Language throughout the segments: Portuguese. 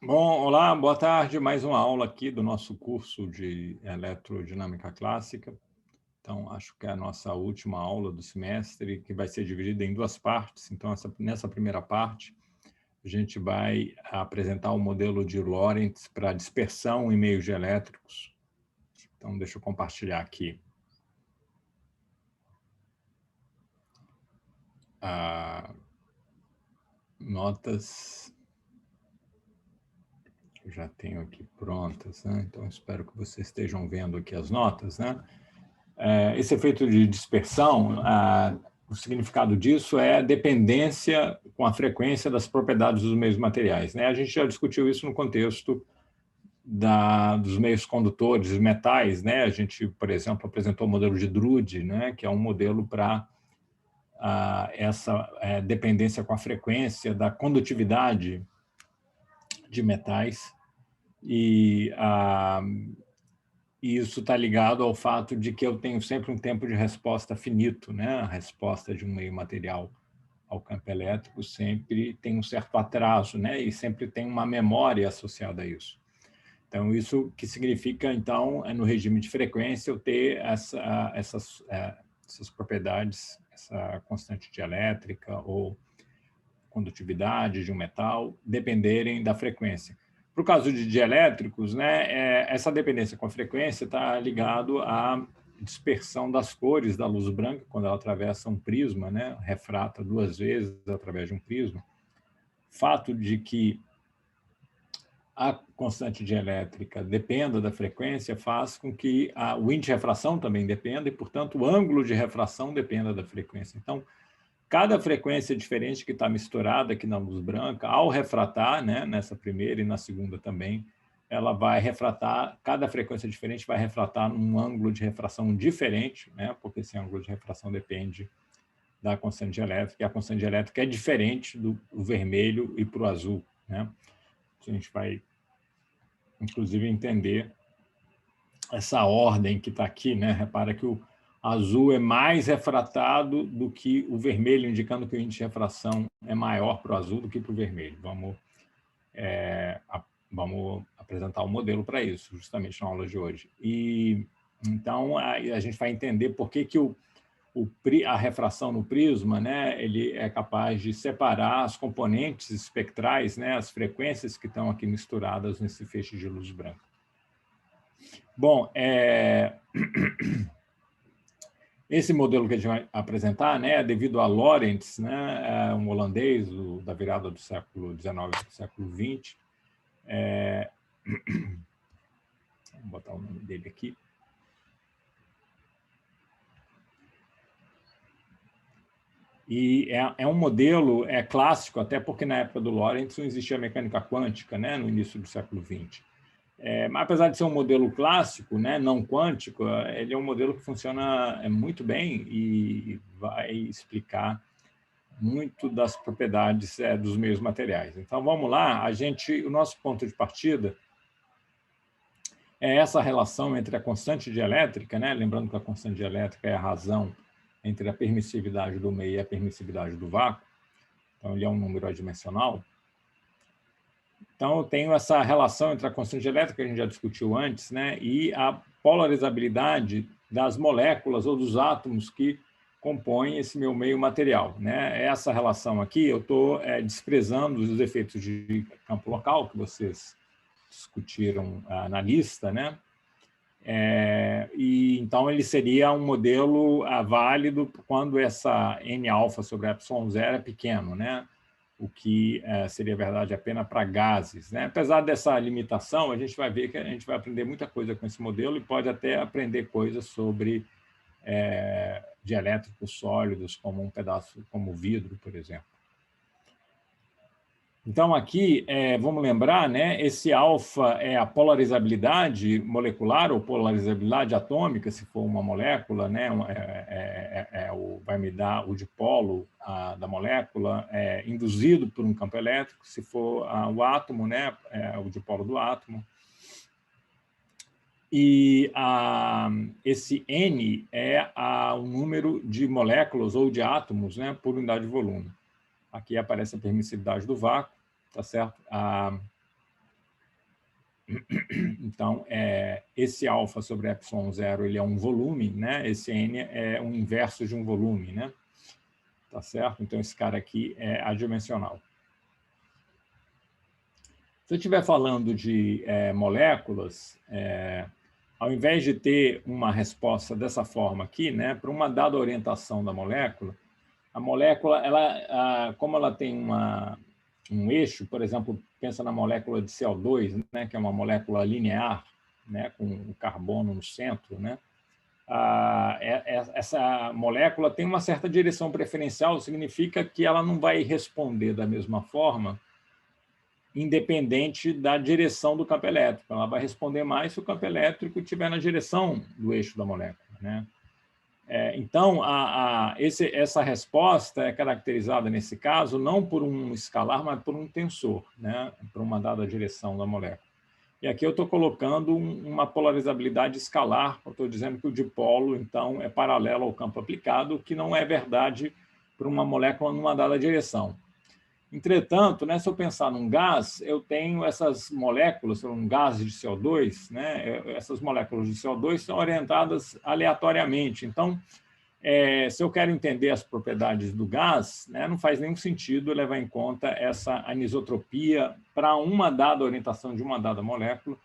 Bom, olá, boa tarde. Mais uma aula aqui do nosso curso de Eletrodinâmica Clássica. Então, acho que é a nossa última aula do semestre, que vai ser dividida em duas partes. Então, nessa primeira parte, a gente vai apresentar o modelo de Lorentz para dispersão em meios dielétricos. Então, deixa eu compartilhar aqui notas. Eu já tenho aqui prontas, né? Então, espero que vocês estejam vendo aqui as notas, né? Esse efeito de dispersão, o significado disso é dependência com a frequência das propriedades dos meios materiais, né? A gente já discutiu isso no contexto dos meios condutores, metais, né? A gente, por exemplo, apresentou o modelo de Drude, né? Que é um modelo para essa dependência com a frequência da condutividade de metais. E isso está ligado ao fato de que eu tenho sempre um tempo de resposta finito, né? A resposta de um meio material ao campo elétrico sempre tem um certo atraso, né? E sempre tem uma memória associada a isso. Então, isso que significa, então, no regime de frequência, eu ter essas propriedades, essa constante dielétrica ou condutividade de um metal, dependerem da frequência. Para o caso de dielétricos, né, essa dependência com a frequência está ligado à dispersão das cores da luz branca quando ela atravessa um prisma, né, refrata duas vezes através de um prisma. Fato de que a constante dielétrica dependa da frequência faz com que o índice de refração também dependa e, portanto, o ângulo de refração dependa da frequência. Então, cada frequência diferente que está misturada aqui na luz branca, ao refratar, né, nessa primeira e na segunda também, ela vai refratar, cada frequência diferente vai refratar num ângulo de refração diferente, né, porque esse ângulo de refração depende da constante dielétrica, e a constante dielétrica é diferente do vermelho e para o azul, né? A gente vai, inclusive, entender essa ordem que está aqui, né? Repara que o azul é mais refratado do que o vermelho, indicando que o índice de refração é maior para o azul do que para o vermelho. Vamos apresentar um modelo para isso, justamente na aula de hoje. E então a gente vai entender por que a refração no prisma, né, ele é capaz de separar as componentes espectrais, né, as frequências que estão aqui misturadas nesse feixe de luz branca. Bom, esse modelo que a gente vai apresentar, né, devido a Lorentz, né, um holandês da virada do século XIX para o século XX. Vou botar o nome dele aqui. E é um modelo clássico, até porque na época do Lorentz não existia mecânica quântica, né, no início do século XX. Mas apesar de ser um modelo clássico, né, não quântico, ele é um modelo que funciona muito bem e vai explicar muito das propriedades dos meios materiais. Então, vamos lá. O nosso ponto de partida é essa relação entre a constante dielétrica, né? Lembrando que a constante dielétrica é a razão entre a permissividade do meio e a permissividade do vácuo. Então, ele é um número adimensional. Então, eu tenho essa relação entre a constante dielétrica, que a gente já discutiu antes, né, e a polarizabilidade das moléculas ou dos átomos que compõem esse meu meio material, né? Essa relação aqui, eu estou desprezando os efeitos de campo local que vocês discutiram na lista, né? E então ele seria um modelo válido quando essa N-alfa sobre epsilon zero é pequeno, né? O que seria verdade apenas para gases, né? Apesar dessa limitação, a gente vai ver que a gente vai aprender muita coisa com esse modelo e pode até aprender coisas sobre dielétricos sólidos, como um pedaço, como vidro, por exemplo. Então, aqui, vamos lembrar, né, esse alfa é a polarizabilidade molecular ou polarizabilidade atômica, se for uma molécula, né, vai me dar o dipolo da molécula induzido por um campo elétrico, se for o átomo, né, o dipolo do átomo. E esse N é o número de moléculas ou de átomos, né, por unidade de volume. Aqui aparece a permissividade do vácuo, tá certo? Então, esse alfa sobre epsilon zero ele é um volume, né? Esse n é um inverso de um volume, né? Tá certo? Então, esse cara aqui é adimensional. Se eu estiver falando de moléculas, ao invés de ter uma resposta dessa forma aqui, né, para uma dada orientação da molécula, a molécula, como ela tem um eixo, por exemplo, pensa na molécula de CO2, né, que é uma molécula linear, né, com o carbono no centro, né, essa molécula tem uma certa direção preferencial, significa que ela não vai responder da mesma forma independente da direção do campo elétrico. Ela vai responder mais se o campo elétrico estiver na direção do eixo da molécula, né? Então, essa resposta é caracterizada, nesse caso, não por um escalar, mas por um tensor, né? Por uma dada direção da molécula. E aqui eu estou colocando uma polarizabilidade escalar, eu estou dizendo que o dipolo, então, é paralelo ao campo aplicado, que não é verdade para uma molécula numa dada direção. Entretanto, né, se eu pensar num gás, eu tenho essas moléculas, um gás de CO2, né, essas moléculas de CO2 são orientadas aleatoriamente. Então, se eu quero entender as propriedades do gás, né, não faz nenhum sentido levar em conta essa anisotropia para uma dada orientação de uma dada molécula,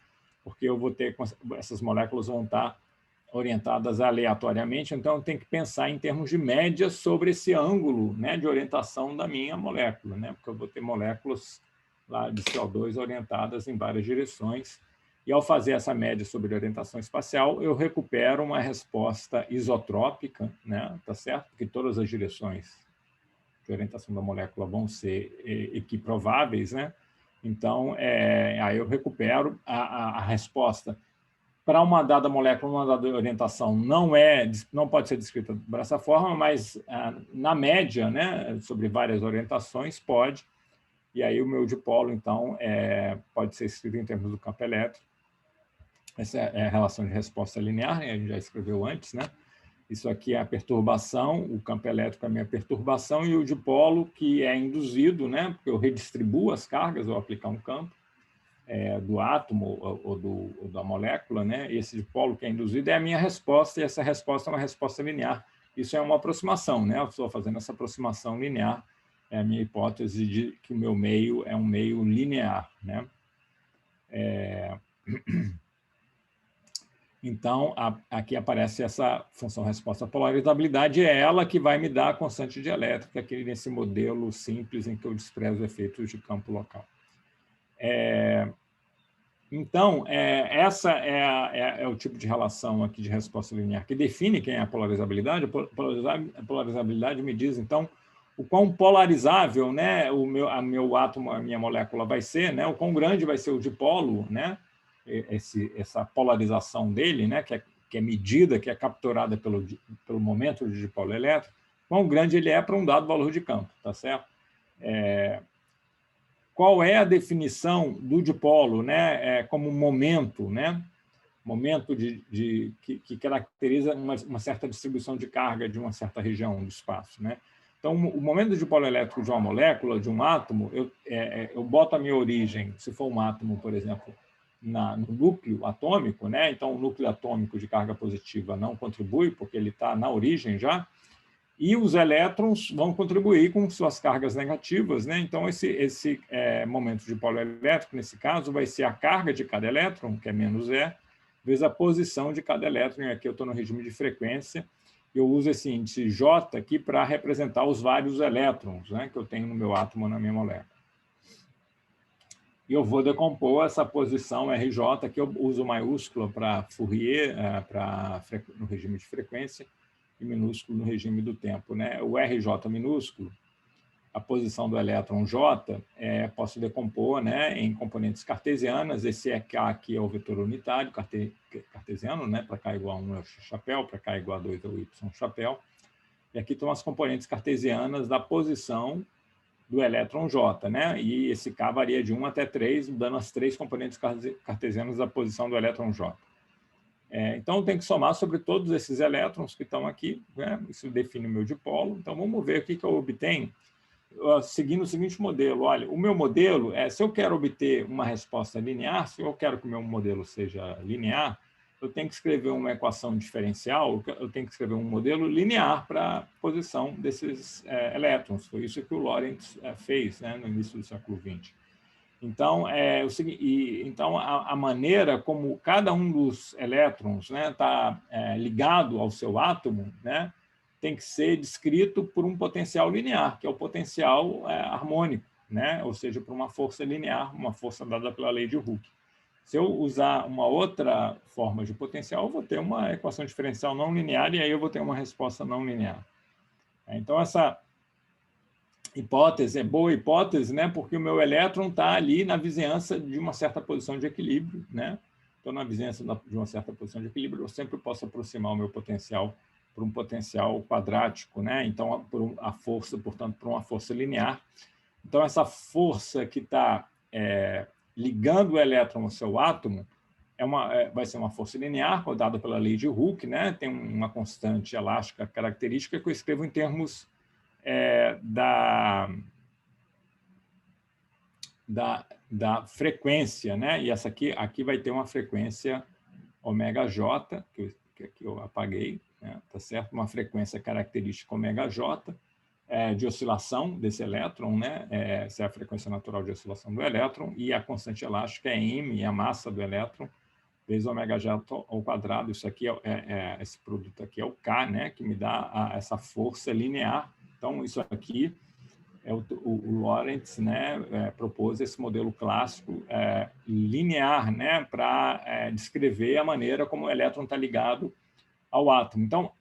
porque eu vou ter, essas moléculas vão estar orientadas aleatoriamente, então eu tenho que pensar em termos de média sobre esse ângulo, né, de orientação da minha molécula, né, porque eu vou ter moléculas lá de CO2 orientadas em várias direções, e ao fazer essa média sobre orientação espacial, eu recupero uma resposta isotrópica, né, tá certo? Porque todas as direções de orientação da molécula vão ser equiprováveis, né? Então, aí eu recupero a resposta para uma dada molécula, uma dada orientação não pode ser descrita dessa forma, mas na média, né, sobre várias orientações, pode. E aí o meu dipolo, então, pode ser escrito em termos do campo elétrico. Essa é a relação de resposta linear, né? A gente já escreveu antes, né? Isso aqui é a perturbação, o campo elétrico é a minha perturbação, e o dipolo, que é induzido, né? Porque eu redistribuo as cargas ao aplicar um campo. Do átomo ou da molécula, né? Esse dipolo que é induzido é a minha resposta, e essa resposta é uma resposta linear. Isso é uma aproximação, né? Eu estou fazendo essa aproximação linear, é a minha hipótese de que o meu meio é um meio linear, né? Então, aqui aparece essa função resposta à polarizabilidade, é ela que vai me dar a constante dielétrica, aqui nesse modelo simples em que eu desprezo efeitos de campo local. Então, essa é o tipo de relação aqui de resposta linear que define quem é a polarizabilidade. A polarizabilidade me diz, então, o quão polarizável, né, meu átomo, a minha molécula vai ser, né, o quão grande vai ser o dipolo, né, essa polarização dele, né, que é medida, que é capturada pelo momento de dipolo elétrico, quão grande ele é para um dado valor de campo, tá certo? Qual é a definição do dipolo, né, como momento, né? Momento que caracteriza uma certa distribuição de carga de uma certa região do espaço, né? Então, o momento do dipolo elétrico de uma molécula, de um átomo, eu boto a minha origem, se for um átomo, por exemplo, no núcleo atômico, né? Então, o núcleo atômico de carga positiva não contribui, porque ele está na origem já, e os elétrons vão contribuir com suas cargas negativas, né? Então, esse momento de dipolo elétrico, nesse caso, vai ser a carga de cada elétron, que é menos E, vezes a posição de cada elétron. E aqui eu estou no regime de frequência, eu uso esse índice J aqui para representar os vários elétrons, né, que eu tenho no meu átomo, na minha molécula. E eu vou decompor essa posição RJ, que eu uso maiúscula para Fourier, no regime de frequência, e minúsculo no regime do tempo, né? O RJ minúsculo, a posição do elétron J, posso decompor, né, em componentes cartesianas. Esse K aqui é o vetor unitário cartesiano, né, para K igual a 1 é o X chapéu, para K igual a 2 é o Y chapéu. E aqui estão as componentes cartesianas da posição do elétron J, né? E esse K varia de 1 até 3, dando as 3 componentes cartesianas da posição do elétron J. Então, tem que somar sobre todos esses elétrons que estão aqui, né? Isso define o meu dipolo. Então, vamos ver o que eu obtenho. seguindo o seguinte modelo. Olha, o meu modelo se eu quero obter uma resposta linear, se eu quero que o meu modelo seja linear, eu tenho que escrever uma equação diferencial, eu tenho que escrever um modelo linear para a posição desses elétrons. Foi isso que o Lorentz fez, né, no início do século XX. Então, então a maneira como cada um dos elétrons está ligado ao seu átomo, né, tem que ser descrito por um potencial linear, que é o potencial harmônico, né, ou seja, por uma força linear, uma força dada pela lei de Hooke. Se eu usar uma outra forma de potencial, eu vou ter uma equação diferencial não linear e aí eu vou ter uma resposta não linear. Então, essa hipótese é boa hipótese, né? Porque o meu elétron está ali na vizinhança de uma certa posição de equilíbrio, né? Então, na vizinhança de uma certa posição de equilíbrio, eu sempre posso aproximar o meu potencial por um potencial quadrático, né? Então, a força, portanto, por uma força linear. Então, essa força que está ligando o elétron ao seu átomo vai ser uma força linear, dada pela lei de Hooke, né? Tem uma constante elástica característica que eu escrevo em termos da frequência, né? E essa aqui vai ter uma frequência ômega-j, que eu apaguei, né? Tá certo? Uma frequência característica ômega-j, de oscilação desse elétron, né? Essa é a frequência natural de oscilação do elétron, e a constante elástica é m, e a massa do elétron, vezes ômega-j ao quadrado. Isso aqui esse produto aqui é o K, né? Que me dá essa força linear. Então, isso aqui o Lorentz, né, propôs esse modelo clássico linear, né, para descrever a maneira como o elétron está ligado ao átomo. Então,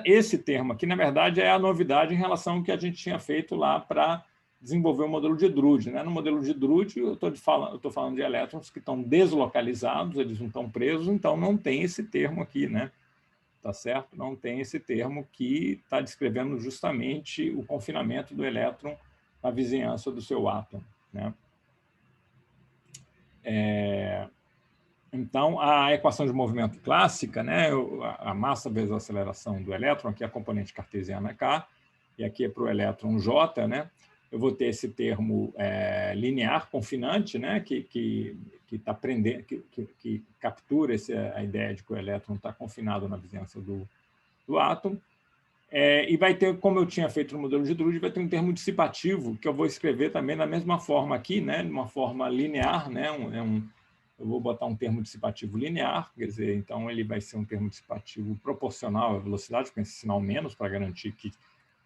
esse termo aqui, na verdade, é a novidade em relação ao que a gente tinha feito lá para desenvolver o modelo de Drude, né? No modelo de Drude, eu estou falando de elétrons que estão deslocalizados, eles não estão presos, então não tem esse termo aqui, né? Tá certo? Não tem esse termo que está descrevendo justamente o confinamento do elétron na vizinhança do seu átomo, né? Então, a equação de movimento clássica, né, a massa vezes a aceleração do elétron, aqui é a componente cartesiana K, e aqui é para o elétron J, né? Eu vou ter esse termo linear confinante, né, que captura a ideia de que o elétron está confinado na vizinhança do átomo. E vai ter, como eu tinha feito no modelo de Drude, vai ter um termo dissipativo, que eu vou escrever também da mesma forma aqui, né, de uma forma linear, né, eu vou botar um termo dissipativo linear, quer dizer, então ele vai ser um termo dissipativo proporcional à velocidade, com esse sinal menos, para garantir que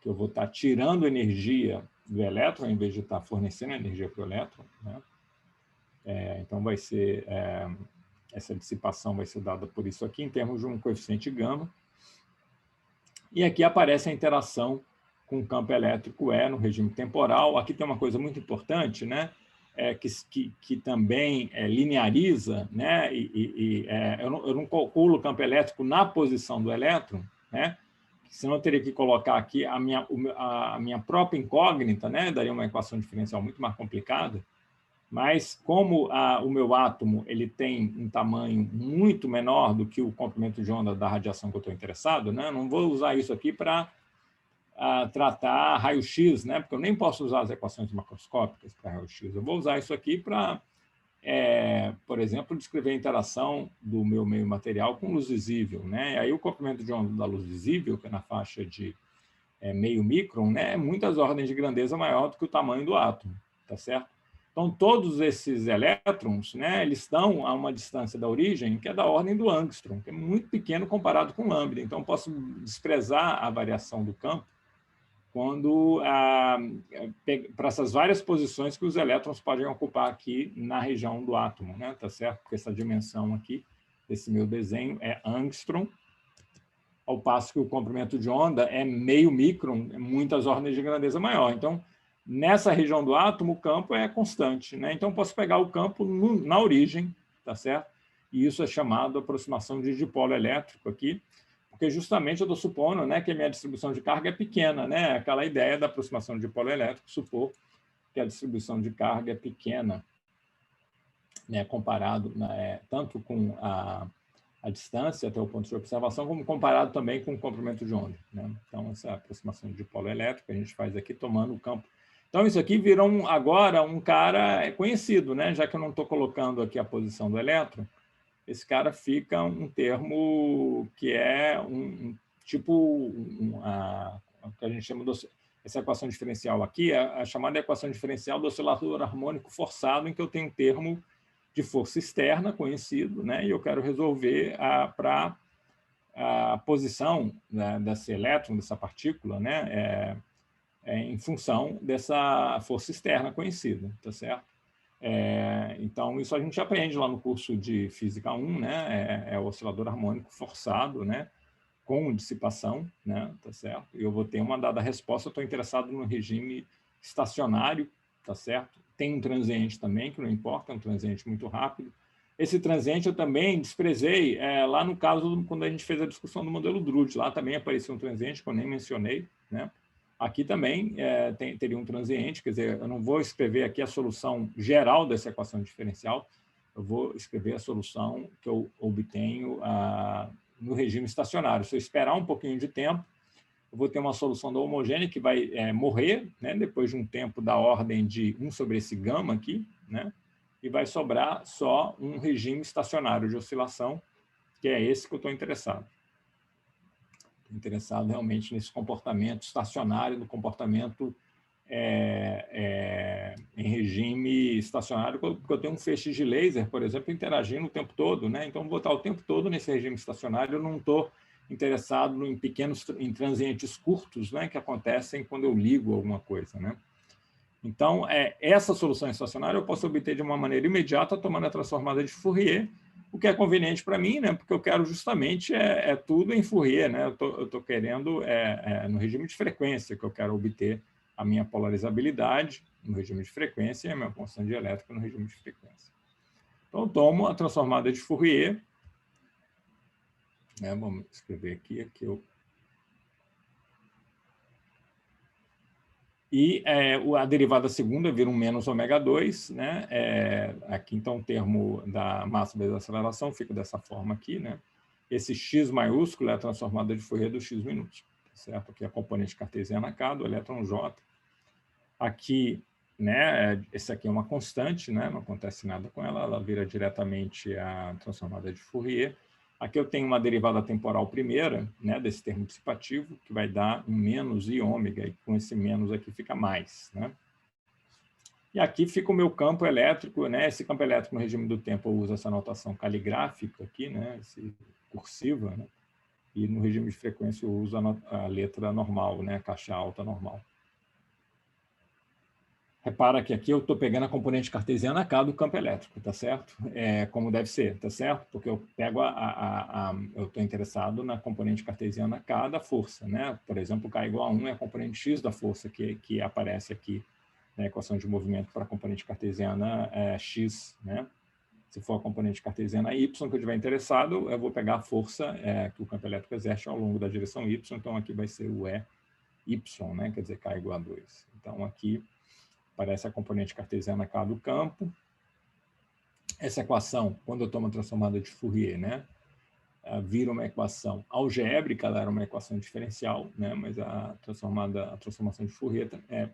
eu vou estar tirando energia do elétron, em vez de estar fornecendo energia para o elétron, né? Então, vai ser essa dissipação vai ser dada por isso aqui, em termos de um coeficiente gama. E aqui aparece a interação com o campo elétrico no regime temporal. Aqui tem uma coisa muito importante, né? Que também lineariza, né? Eu não calculo o campo elétrico na posição do elétron, né? Senão eu teria que colocar aqui a minha própria incógnita, né? Daria uma equação diferencial muito mais complicada. Mas como o meu átomo ele tem um tamanho muito menor do que o comprimento de onda da radiação que eu estou interessado, né? Eu não vou usar isso aqui para tratar raio-x, né? Porque eu nem posso usar as equações macroscópicas para raio-x. Eu vou usar isso aqui para, por exemplo, descrever a interação do meu meio material com luz visível, né? E aí o comprimento de onda da luz visível, que é na faixa de meio micron, né? É muitas ordens de grandeza maior do que o tamanho do átomo, tá certo? Então, todos esses elétrons, né, eles estão a uma distância da origem que é da ordem do angstrom, que é muito pequeno comparado com lambda. Então, posso desprezar a variação do campo quando para essas várias posições que os elétrons podem ocupar aqui na região do átomo, né, tá certo? Porque essa dimensão aqui desse meu desenho é angstrom, ao passo que o comprimento de onda é meio micron, é muitas ordens de grandeza maior. Então, nessa região do átomo, o campo é constante, né? Então, posso pegar o campo na origem, tá certo? E isso é chamado aproximação de dipolo elétrico aqui, porque justamente eu estou supondo, né, que a minha distribuição de carga é pequena, né? Aquela ideia da aproximação de dipolo elétrico, supor que a distribuição de carga é pequena, né, comparado tanto com a distância até o ponto de observação, como comparado também com o comprimento de onda, né? Então, essa aproximação de dipolo elétrico a gente faz aqui tomando o campo. Então, isso aqui virou agora um cara conhecido, né? Já que eu não estou colocando aqui a posição do elétron, esse cara fica um termo que é tipo o que a gente chama de essa equação diferencial aqui, é a chamada equação diferencial do oscilador harmônico forçado, em que eu tenho um termo de força externa conhecido, né? E eu quero resolver para a posição, né, desse elétron, dessa partícula, né? Em função dessa força externa conhecida, tá certo? Então, isso a gente aprende lá no curso de Física 1, né? É o oscilador harmônico forçado, né? Com dissipação, né? Tá certo? E eu vou ter uma dada resposta, eu estou interessado no regime estacionário, tá certo? Tem um transiente também, que não importa, é um transiente muito rápido. Esse transiente eu também desprezei lá no caso, quando a gente fez a discussão do modelo Drude, lá também apareceu um transiente que eu nem mencionei, né? Aqui também teria um transiente, quer dizer, eu não vou escrever aqui a solução geral dessa equação diferencial, eu vou escrever a solução que eu obtenho no regime estacionário. Se eu esperar um pouquinho de tempo, eu vou ter uma solução da homogênea que vai morrer, né, depois de um tempo da ordem de 1 sobre esse gama aqui, né, e vai sobrar só um regime estacionário de oscilação, que é esse que eu estou interessado. Interessado realmente nesse comportamento estacionário, no comportamento em regime estacionário, porque eu tenho um feixe de laser, por exemplo, interagindo o tempo todo, né? Então, vou estar o tempo todo nesse regime estacionário, eu não estou interessado em transientes curtos, né, que acontecem quando eu ligo alguma coisa, né? Então, essa solução estacionária eu posso obter de uma maneira imediata tomando a transformada de Fourier, o que é conveniente para mim, né? Porque eu quero justamente tudo em Fourier, né? Eu estou querendo no regime de frequência que eu quero obter a minha polarizabilidade no regime de frequência e a minha constante de elétrica no regime de frequência. Então, eu tomo a transformada de Fourier, né? Vamos escrever aqui eu... E a derivada segunda vira um menos ômega 2, né? Aqui, então, o termo da massa vezes a aceleração fica dessa forma aqui, né? Esse x maiúsculo é a transformada de Fourier do x minúsculo, certo? Aqui é a componente cartesiana K do elétron J. Aqui, né? Esse aqui é uma constante, né? Não acontece nada com ela, ela vira diretamente a transformada de Fourier. Aqui eu tenho uma derivada temporal primeira, né, desse termo dissipativo, que vai dar um menos i ômega, e com esse menos aqui fica mais, né? E aqui fica o meu campo elétrico, né? Esse campo elétrico no regime do tempo eu uso essa notação caligráfica aqui, né? Esse cursiva, né? E no regime de frequência eu uso a letra normal, né? A caixa alta normal. Repara que aqui eu estou pegando a componente cartesiana K do campo elétrico, tá certo? Como deve ser, tá certo? Porque eu pego eu estou interessado na componente cartesiana K da força, né? Por exemplo, K igual a 1 é a componente X da força que aparece aqui na equação de movimento para a componente cartesiana X, né? Se for a componente cartesiana Y que eu estiver interessado, eu vou pegar a força que o campo elétrico exerce ao longo da direção Y, então aqui vai ser o Y, né? Quer dizer, K igual a 2. Então, aqui aparece a componente cartesiana K do campo. Essa equação, quando eu tomo a transformada de Fourier, né, vira uma equação algébrica, ela era uma equação diferencial, né, mas a transformação de Fourier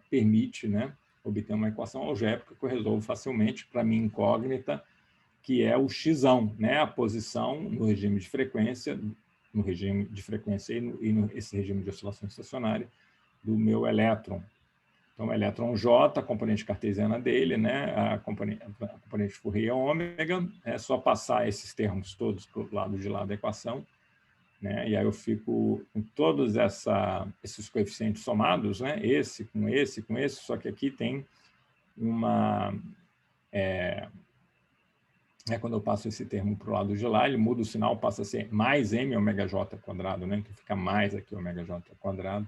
permite, né, obter uma equação algébrica que eu resolvo facilmente para minha incógnita, que é o xão, né, a posição no regime de frequência, esse regime de oscilação estacionária do meu elétron. Então, o elétron J, a componente cartesiana dele, né? A componente Fourier ômega, é só passar esses termos todos para o lado de lá da equação, né? E aí eu fico com todos esses coeficientes somados, né? Esse, só que aqui tem uma... quando eu passo esse termo para o lado de lá, ele muda o sinal, passa a ser mais m ômega j quadrado, né? Que fica mais aqui ômega j quadrado.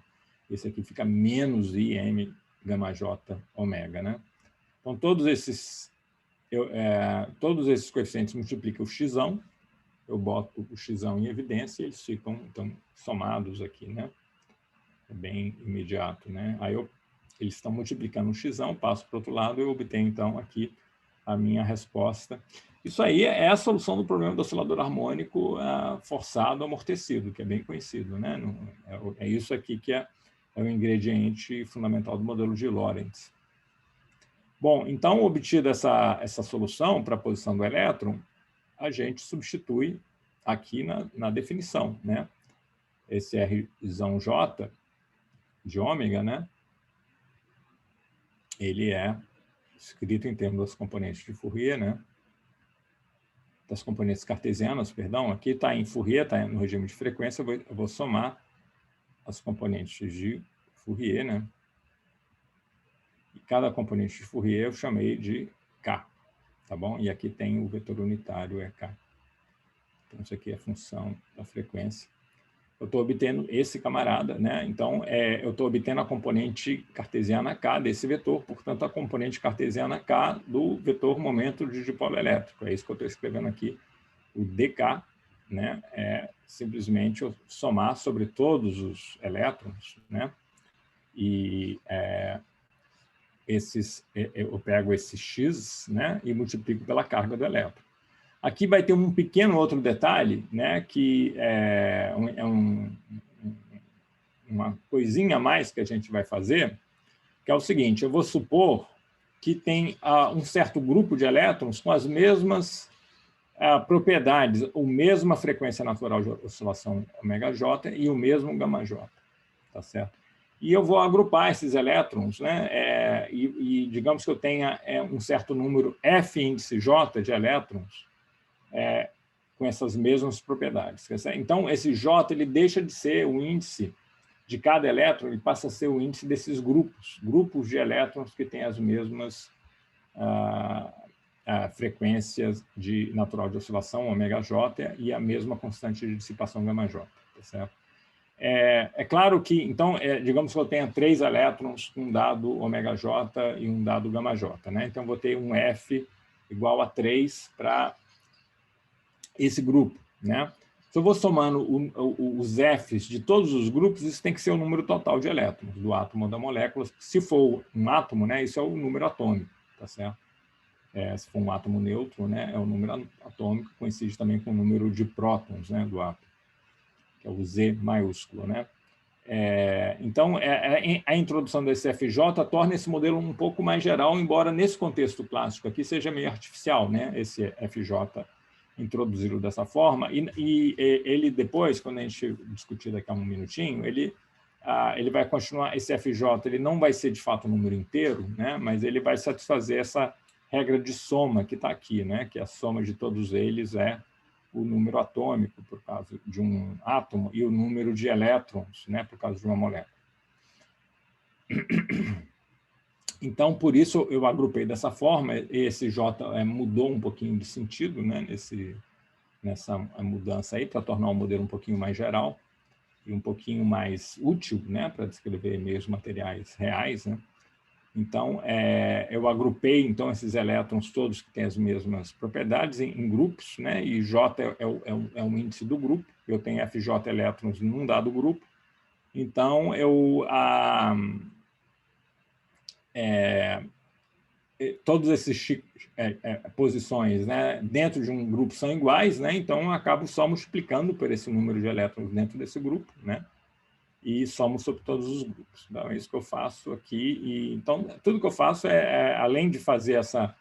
Esse aqui fica menos i m gama j ômega, né? Então, todos esses coeficientes multiplicam o xão, eu boto o xão em evidência e eles ficam, então, somados aqui, né? É bem imediato, né? Aí eles estão multiplicando o xão, passo para o outro lado e eu obtenho, então, aqui a minha resposta. Isso aí é a solução do problema do oscilador harmônico forçado amortecido, que é bem conhecido, né? É isso aqui que é o ingrediente fundamental do modelo de Lorentz. Bom, então, obtida essa solução para a posição do elétron, a gente substitui aqui na definição, né? Esse Rzão J de ômega, né? Ele é escrito em termos das componentes de Fourier, né? Das componentes cartesianas, perdão. Aqui está em Fourier, está no regime de frequência, eu vou somar as componentes de Fourier, né? E cada componente de Fourier eu chamei de K, tá bom? E aqui tem o vetor unitário, é K. Então, isso aqui é a função da frequência. Eu estou obtendo esse camarada, né? Então, eu estou obtendo a componente cartesiana K desse vetor, portanto, a componente cartesiana K do vetor momento de dipolo elétrico. É isso que eu estou escrevendo aqui. O dk, né? É simplesmente eu somar sobre todos os elétrons, né? E eu pego esse x, né? E multiplico pela carga do elétron. Aqui vai ter um pequeno outro detalhe, né, que uma coisinha a mais que a gente vai fazer, que é o seguinte: eu vou supor que tem um certo grupo de elétrons com as mesmas propriedades, a mesma frequência natural de oscilação ômega-j e o mesmo gama-j, tá certo? E eu vou agrupar esses elétrons, né, e digamos que eu tenha um certo número F índice J de elétrons, com essas mesmas propriedades. Então, esse J ele deixa de ser o índice de cada elétron, ele passa a ser o índice desses grupos de elétrons que têm as mesmas frequências natural de oscilação, ômega-j, e a mesma constante de dissipação gama-j. Tá certo? É claro que, então, digamos que eu tenha 3 elétrons com um dado ômega-j e um dado gama-j. Né? Então, eu vou ter um F igual a 3 para esse grupo, né? Se eu vou somando os Fs de todos os grupos, isso tem que ser o número total de elétrons do átomo ou da molécula. Se for um átomo, né, isso é o número atômico, tá certo? Se for um átomo neutro, né, é o número atômico, coincide também com o número de prótons, né, do átomo, que é o Z maiúsculo, né? Então, a introdução desse FJ torna esse modelo um pouco mais geral, embora nesse contexto clássico aqui seja meio artificial, né, esse FJ introduzi-lo dessa forma, e ele depois, quando a gente discutir daqui a um minutinho, ele vai continuar, esse FJ ele não vai ser de fato um número inteiro, né, mas ele vai satisfazer essa regra de soma que está aqui, né, que a soma de todos eles é o número atômico, por causa de um átomo, e o número de elétrons, né, por causa de uma molécula. Então, por isso, eu agrupei dessa forma. Esse J mudou um pouquinho de sentido, né, nessa mudança aí, para tornar o modelo um pouquinho mais geral e um pouquinho mais útil, né, para descrever meios materiais reais, né? Então, eu agrupei então esses elétrons todos que têm as mesmas propriedades em grupos, né? E J é um índice do grupo. Eu tenho FJ elétrons num dado grupo. Então, todas essas posições, né, dentro de um grupo são iguais, né? Então, eu acabo só multiplicando por esse número de elétrons dentro desse grupo, né? E somo sobre todos os grupos. Então, é isso que eu faço aqui. Então, tudo que eu faço além de fazer essa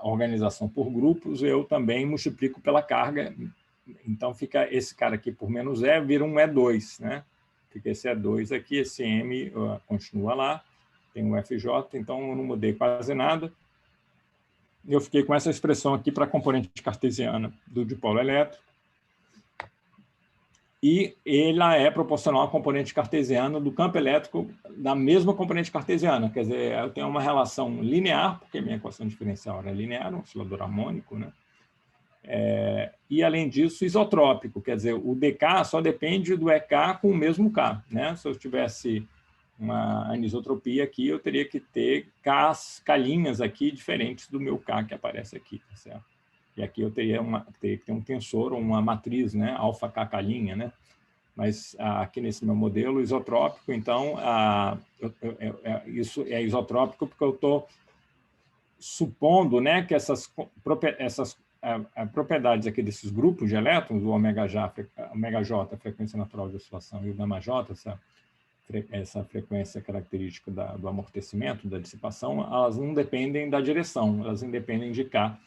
organização por grupos, eu também multiplico pela carga. Então, fica esse cara aqui por menos E, vira um E2, né? Fica esse E2 aqui, esse M continua lá, tem um FJ, então eu não mudei quase nada. Eu fiquei com essa expressão aqui para a componente cartesiana do dipolo elétrico. E ela é proporcional à componente cartesiana do campo elétrico da mesma componente cartesiana. Quer dizer, eu tenho uma relação linear, porque minha equação diferencial era linear, um oscilador harmônico, né? E, além disso, isotrópico. Quer dizer, o dk só depende do EK com o mesmo K. Né? Se eu tivesse uma anisotropia aqui, eu teria que ter K'linhas aqui diferentes do meu K que aparece aqui. Tá certo? E aqui eu teria que ter um tensor ou uma matriz, né? Alfa K', né? Mas aqui nesse meu modelo isotrópico, então, isso é isotrópico porque eu estou supondo, né, que essas propriedades aqui desses grupos de elétrons, o ômega-J, a frequência natural de oscilação, e o gama-J, essa frequência característica do amortecimento, da dissipação, elas não dependem da direção, elas independem de K.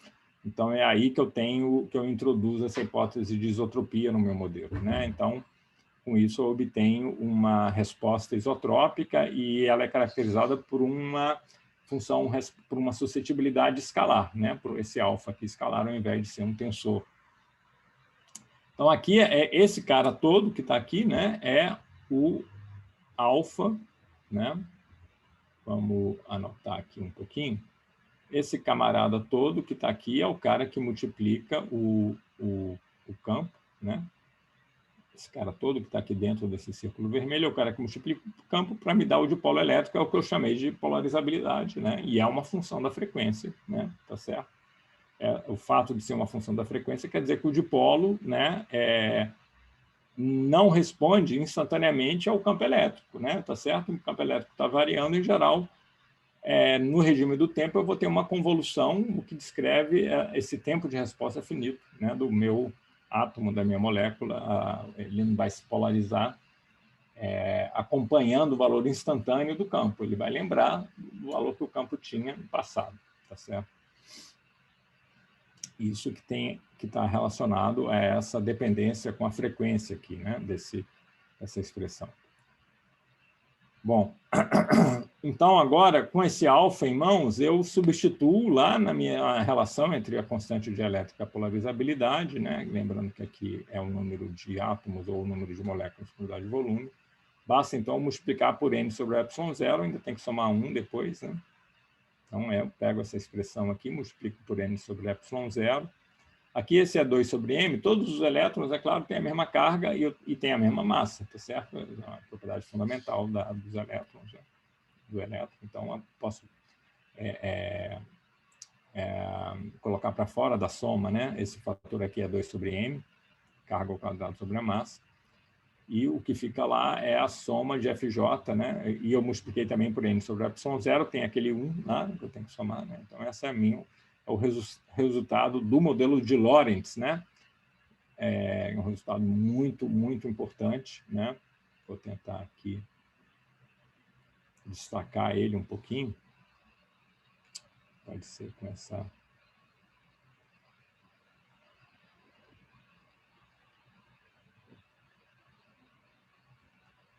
Então, é aí que eu introduzo essa hipótese de isotropia no meu modelo, né? Então, com isso, eu obtenho uma resposta isotrópica e ela é caracterizada por uma função, por uma suscetibilidade escalar, né? Por esse alfa aqui escalar, ao invés de ser um tensor. Então, aqui, esse cara todo que está aqui, né? É o alfa, né? Vamos anotar aqui um pouquinho. Esse camarada todo que está aqui é o cara que multiplica o campo, né? Esse cara todo que está aqui dentro desse círculo vermelho é o cara que multiplica o campo para me dar o dipolo elétrico, é o que eu chamei de polarizabilidade, né? E é uma função da frequência, né? Tá certo? O fato de ser uma função da frequência quer dizer que o dipolo, né, não responde instantaneamente ao campo elétrico, né? Tá certo? O campo elétrico está variando em geral. No regime do tempo, eu vou ter uma convolução, o que descreve esse tempo de resposta finito, né, do meu átomo, da minha molécula. Ele não vai se polarizar acompanhando o valor instantâneo do campo. Ele vai lembrar do valor que o campo tinha no passado, tá certo? Isso que está relacionado a essa dependência com a frequência aqui, né, dessa expressão. Bom, então agora, com esse alfa em mãos, eu substituo lá na minha relação entre a constante dielétrica e a polarizabilidade, né? Lembrando que aqui é o número de átomos ou o número de moléculas por unidade de volume. Basta, então, multiplicar por n sobre epsilon zero, ainda tem que somar 1 depois, né? Então, eu pego essa expressão aqui, multiplico por n sobre epsilon zero. Aqui esse é 2 sobre m, todos os elétrons, é claro, têm a mesma carga e têm a mesma massa, tá certo? É uma propriedade fundamental dos elétrons, né? Do elétron. Então, eu posso colocar para fora da soma, né? Esse fator aqui é 2 sobre m, carga ao quadrado sobre a massa. E o que fica lá é a soma de FJ, né? E eu multipliquei também por n sobre epsilon zero, tem aquele 1 lá que eu tenho que somar, né? Então, essa é o resultado do modelo de Lorentz, né? É um resultado muito, muito importante, né? Vou tentar aqui destacar ele um pouquinho. Pode ser com essa...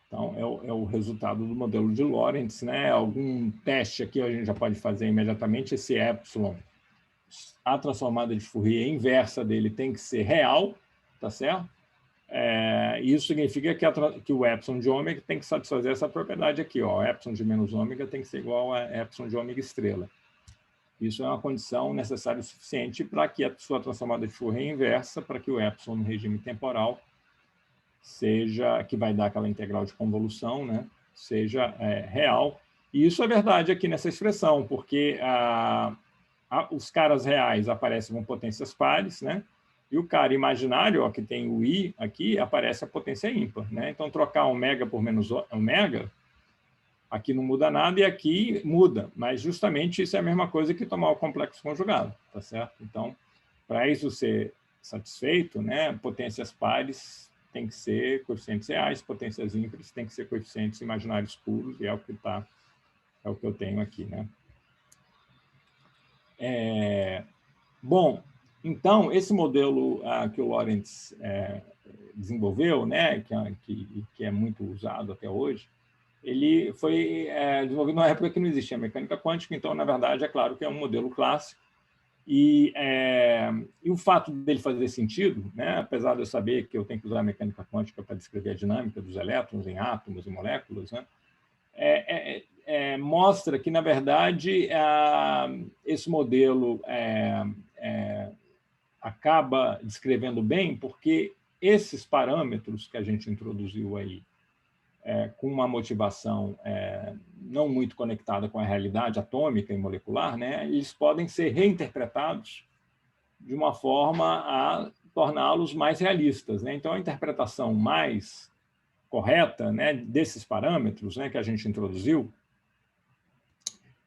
Então, é o resultado do modelo de Lorentz, né? Algum teste aqui a gente já pode fazer imediatamente. Esse epsilon, a transformada de Fourier inversa dele tem que ser real, tá certo? Isso significa que o epsilon de ômega tem que satisfazer essa propriedade aqui, ó. O epsilon de menos ômega tem que ser igual a epsilon de ômega estrela. Isso é uma condição necessária o suficiente para que a sua transformada de Fourier inversa, para que o epsilon no regime temporal seja, que vai dar aquela integral de convolução, né, seja real. E isso é verdade aqui nessa expressão, porque os caras reais aparecem com potências pares, né, e o cara imaginário, ó, que tem o I aqui, aparece a potência ímpar, né? Então, trocar ômega por menos ômega, aqui não muda nada e aqui muda, mas justamente isso é a mesma coisa que tomar o complexo conjugado, tá certo? Então, para isso ser satisfeito, né, potências pares tem que ser coeficientes reais, potências ímpares tem que ser coeficientes imaginários puros, e é o que eu tenho aqui, né? Bom, então, esse modelo que o Lorentz desenvolveu, né, que é muito usado até hoje, ele foi desenvolvido numa época que não existia mecânica quântica, então, na verdade, é claro que é um modelo clássico, e o fato dele fazer sentido, né, apesar de eu saber que eu tenho que usar a mecânica quântica para descrever a dinâmica dos elétrons em átomos e moléculas, né, mostra que, na verdade, esse modelo acaba descrevendo bem, porque esses parâmetros que a gente introduziu aí, com uma motivação não muito conectada com a realidade atômica e molecular, né, eles podem ser reinterpretados de uma forma a torná-los mais realistas, né? Então, a interpretação mais correta, né, desses parâmetros, né, que a gente introduziu,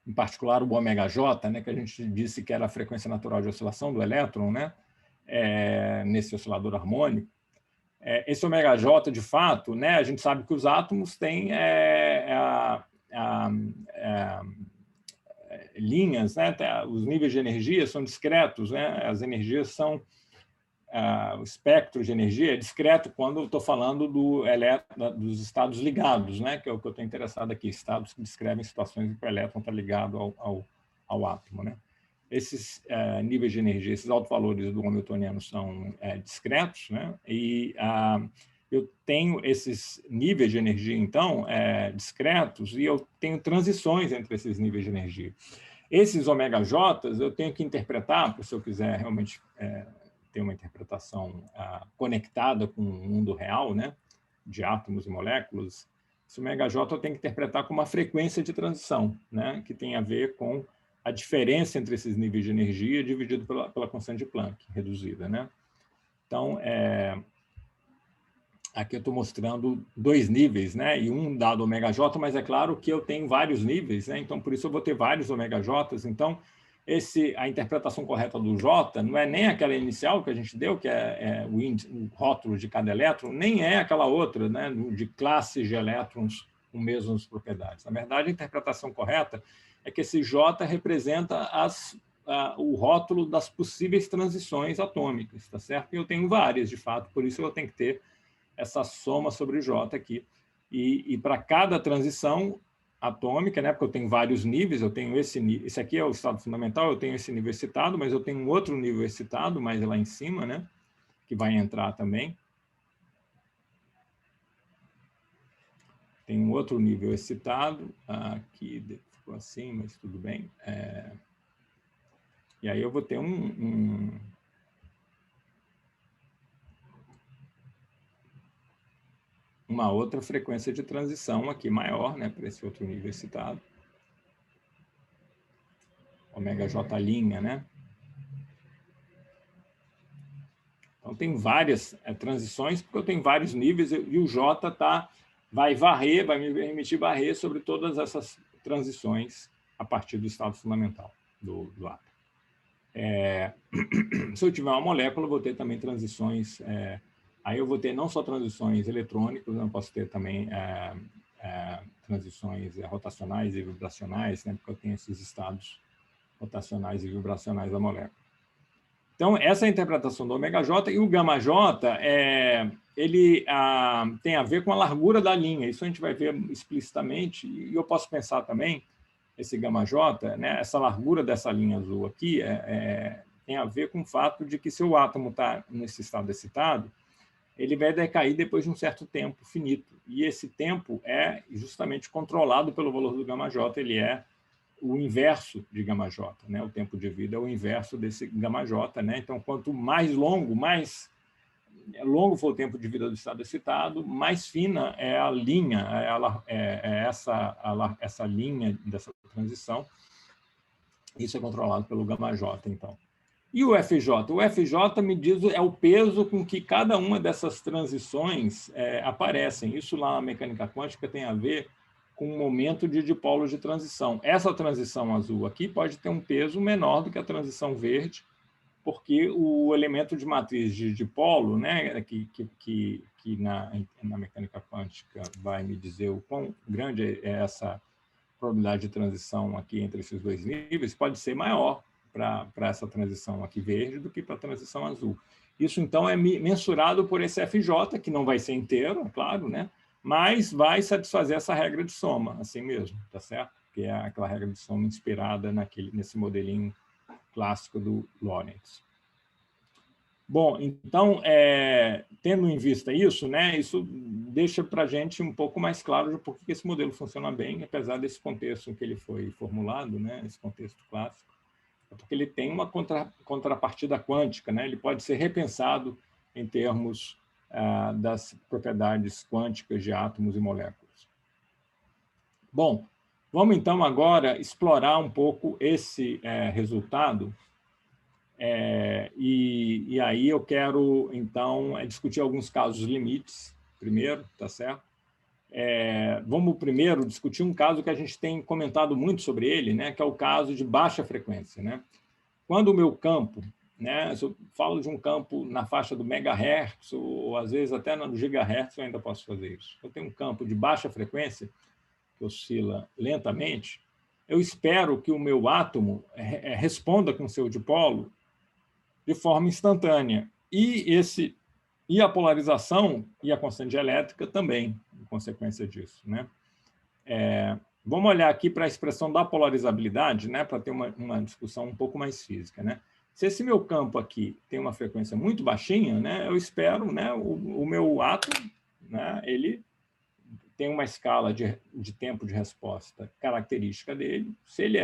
em particular o ômega-J, né, que a gente disse que era a frequência natural de oscilação do elétron, né, nesse oscilador harmônico, Esse ômega J, de fato, né, a gente sabe que os átomos têm linhas, né, os níveis de energia são discretos, né, as energias são... o espectro de energia é discreto quando eu estou falando dos estados ligados, né, que é o que eu estou interessado aqui, estados que descrevem situações em que o elétron está ligado ao átomo. Né? Esses níveis de energia, esses altos valores do hamiltoniano são discretos, né? E eu tenho esses níveis de energia, então, discretos, e eu tenho transições entre esses níveis de energia. Esses ômega J's eu tenho que interpretar, se eu quiser realmente ter uma interpretação conectada com o mundo real, né, de átomos e moléculas, esse ômega J eu tenho que interpretar como uma frequência de transição, né, que tem a ver com a diferença entre esses níveis de energia dividido pela constante de Planck, reduzida. Né? Então, aqui eu estou mostrando 2 níveis, né? E um dado ômega J, mas é claro que eu tenho vários níveis, né? Então, por isso eu vou ter vários ômega J's. Então, a interpretação correta do J não é nem aquela inicial que a gente deu, que é o rótulo de cada elétron, nem é aquela outra, né? De classes de elétrons com mesmas propriedades. Na verdade, a interpretação correta é que esse J representa o rótulo das possíveis transições atômicas, tá certo? E eu tenho várias, de fato, por isso eu tenho que ter essa soma sobre J aqui. E para cada transição atômica, né, porque eu tenho vários níveis, eu tenho esse aqui é o estado fundamental, eu tenho esse nível excitado, mas eu tenho um outro nível excitado, mais lá em cima, né, que vai entrar também. Tem um outro nível excitado, aqui ficou assim, mas tudo bem. E aí eu vou ter uma outra frequência de transição aqui maior, né, para esse outro nível excitado. Ômega J', né? Então, tem várias transições, porque eu tenho vários níveis, e o J vai me permitir varrer sobre todas essas transições a partir do estado fundamental do átomo. Se eu tiver uma molécula, eu vou ter também transições... aí eu vou ter não só transições eletrônicas, eu posso ter também transições rotacionais e vibracionais, né, porque eu tenho esses estados rotacionais e vibracionais da molécula. Então, essa é a interpretação do ômega J, e o gama J ele tem a ver com a largura da linha. Isso a gente vai ver explicitamente, e eu posso pensar também, esse gama J, né, essa largura dessa linha azul aqui tem a ver com o fato de que se o átomo está nesse estado excitado, ele vai decair depois de um certo tempo finito. E esse tempo é justamente controlado pelo valor do gama J, ele é o inverso de gama J, né? O tempo de vida é o inverso desse gama J, né? Então, quanto mais longo for o tempo de vida do estado excitado, mais fina é a linha, essa linha dessa transição. Isso é controlado pelo gama J, então. E o FJ? O FJ me diz o peso com que cada uma dessas transições aparecem. Isso lá na mecânica quântica tem a ver com o momento de dipolos de transição. Essa transição azul aqui pode ter um peso menor do que a transição verde, porque o elemento de matriz de dipolo, né, que na mecânica quântica vai me dizer o quão grande é essa probabilidade de transição aqui entre esses 2 níveis, pode ser maior para essa transição aqui verde do que para a transição azul. Isso, então, é mensurado por esse FJ, que não vai ser inteiro, é claro, né? Mas vai satisfazer essa regra de soma, assim mesmo, tá certo? Que é aquela regra de soma inspirada nesse modelinho clássico do Lorentz. Bom, então, tendo em vista isso, né, isso deixa para a gente um pouco mais claro de por que esse modelo funciona bem, apesar desse contexto em que ele foi formulado, né, esse contexto clássico, porque ele tem uma contrapartida quântica, né, ele pode ser repensado em termos das propriedades quânticas de átomos e moléculas. Bom, vamos então agora explorar um pouco esse resultado. E aí eu quero, então, discutir alguns casos limites, primeiro, tá certo? Vamos primeiro discutir um caso que a gente tem comentado muito sobre ele, né, que é o caso de baixa frequência. Né? Quando o meu campo né? Se eu falo de um campo na faixa do megahertz, ou às vezes até no gigahertz, eu ainda posso fazer isso. Eu tenho um campo de baixa frequência, que oscila lentamente, eu espero que o meu átomo responda com seu dipolo de forma instantânea. E a polarização e a constante elétrica também, em consequência disso, né? Vamos olhar aqui para a expressão da polarizabilidade, né, para ter uma discussão um pouco mais física, né? Se esse meu campo aqui tem uma frequência muito baixinha, né, eu espero, né, o meu átomo, né, ele tem uma escala de tempo de resposta característica dele. Se ele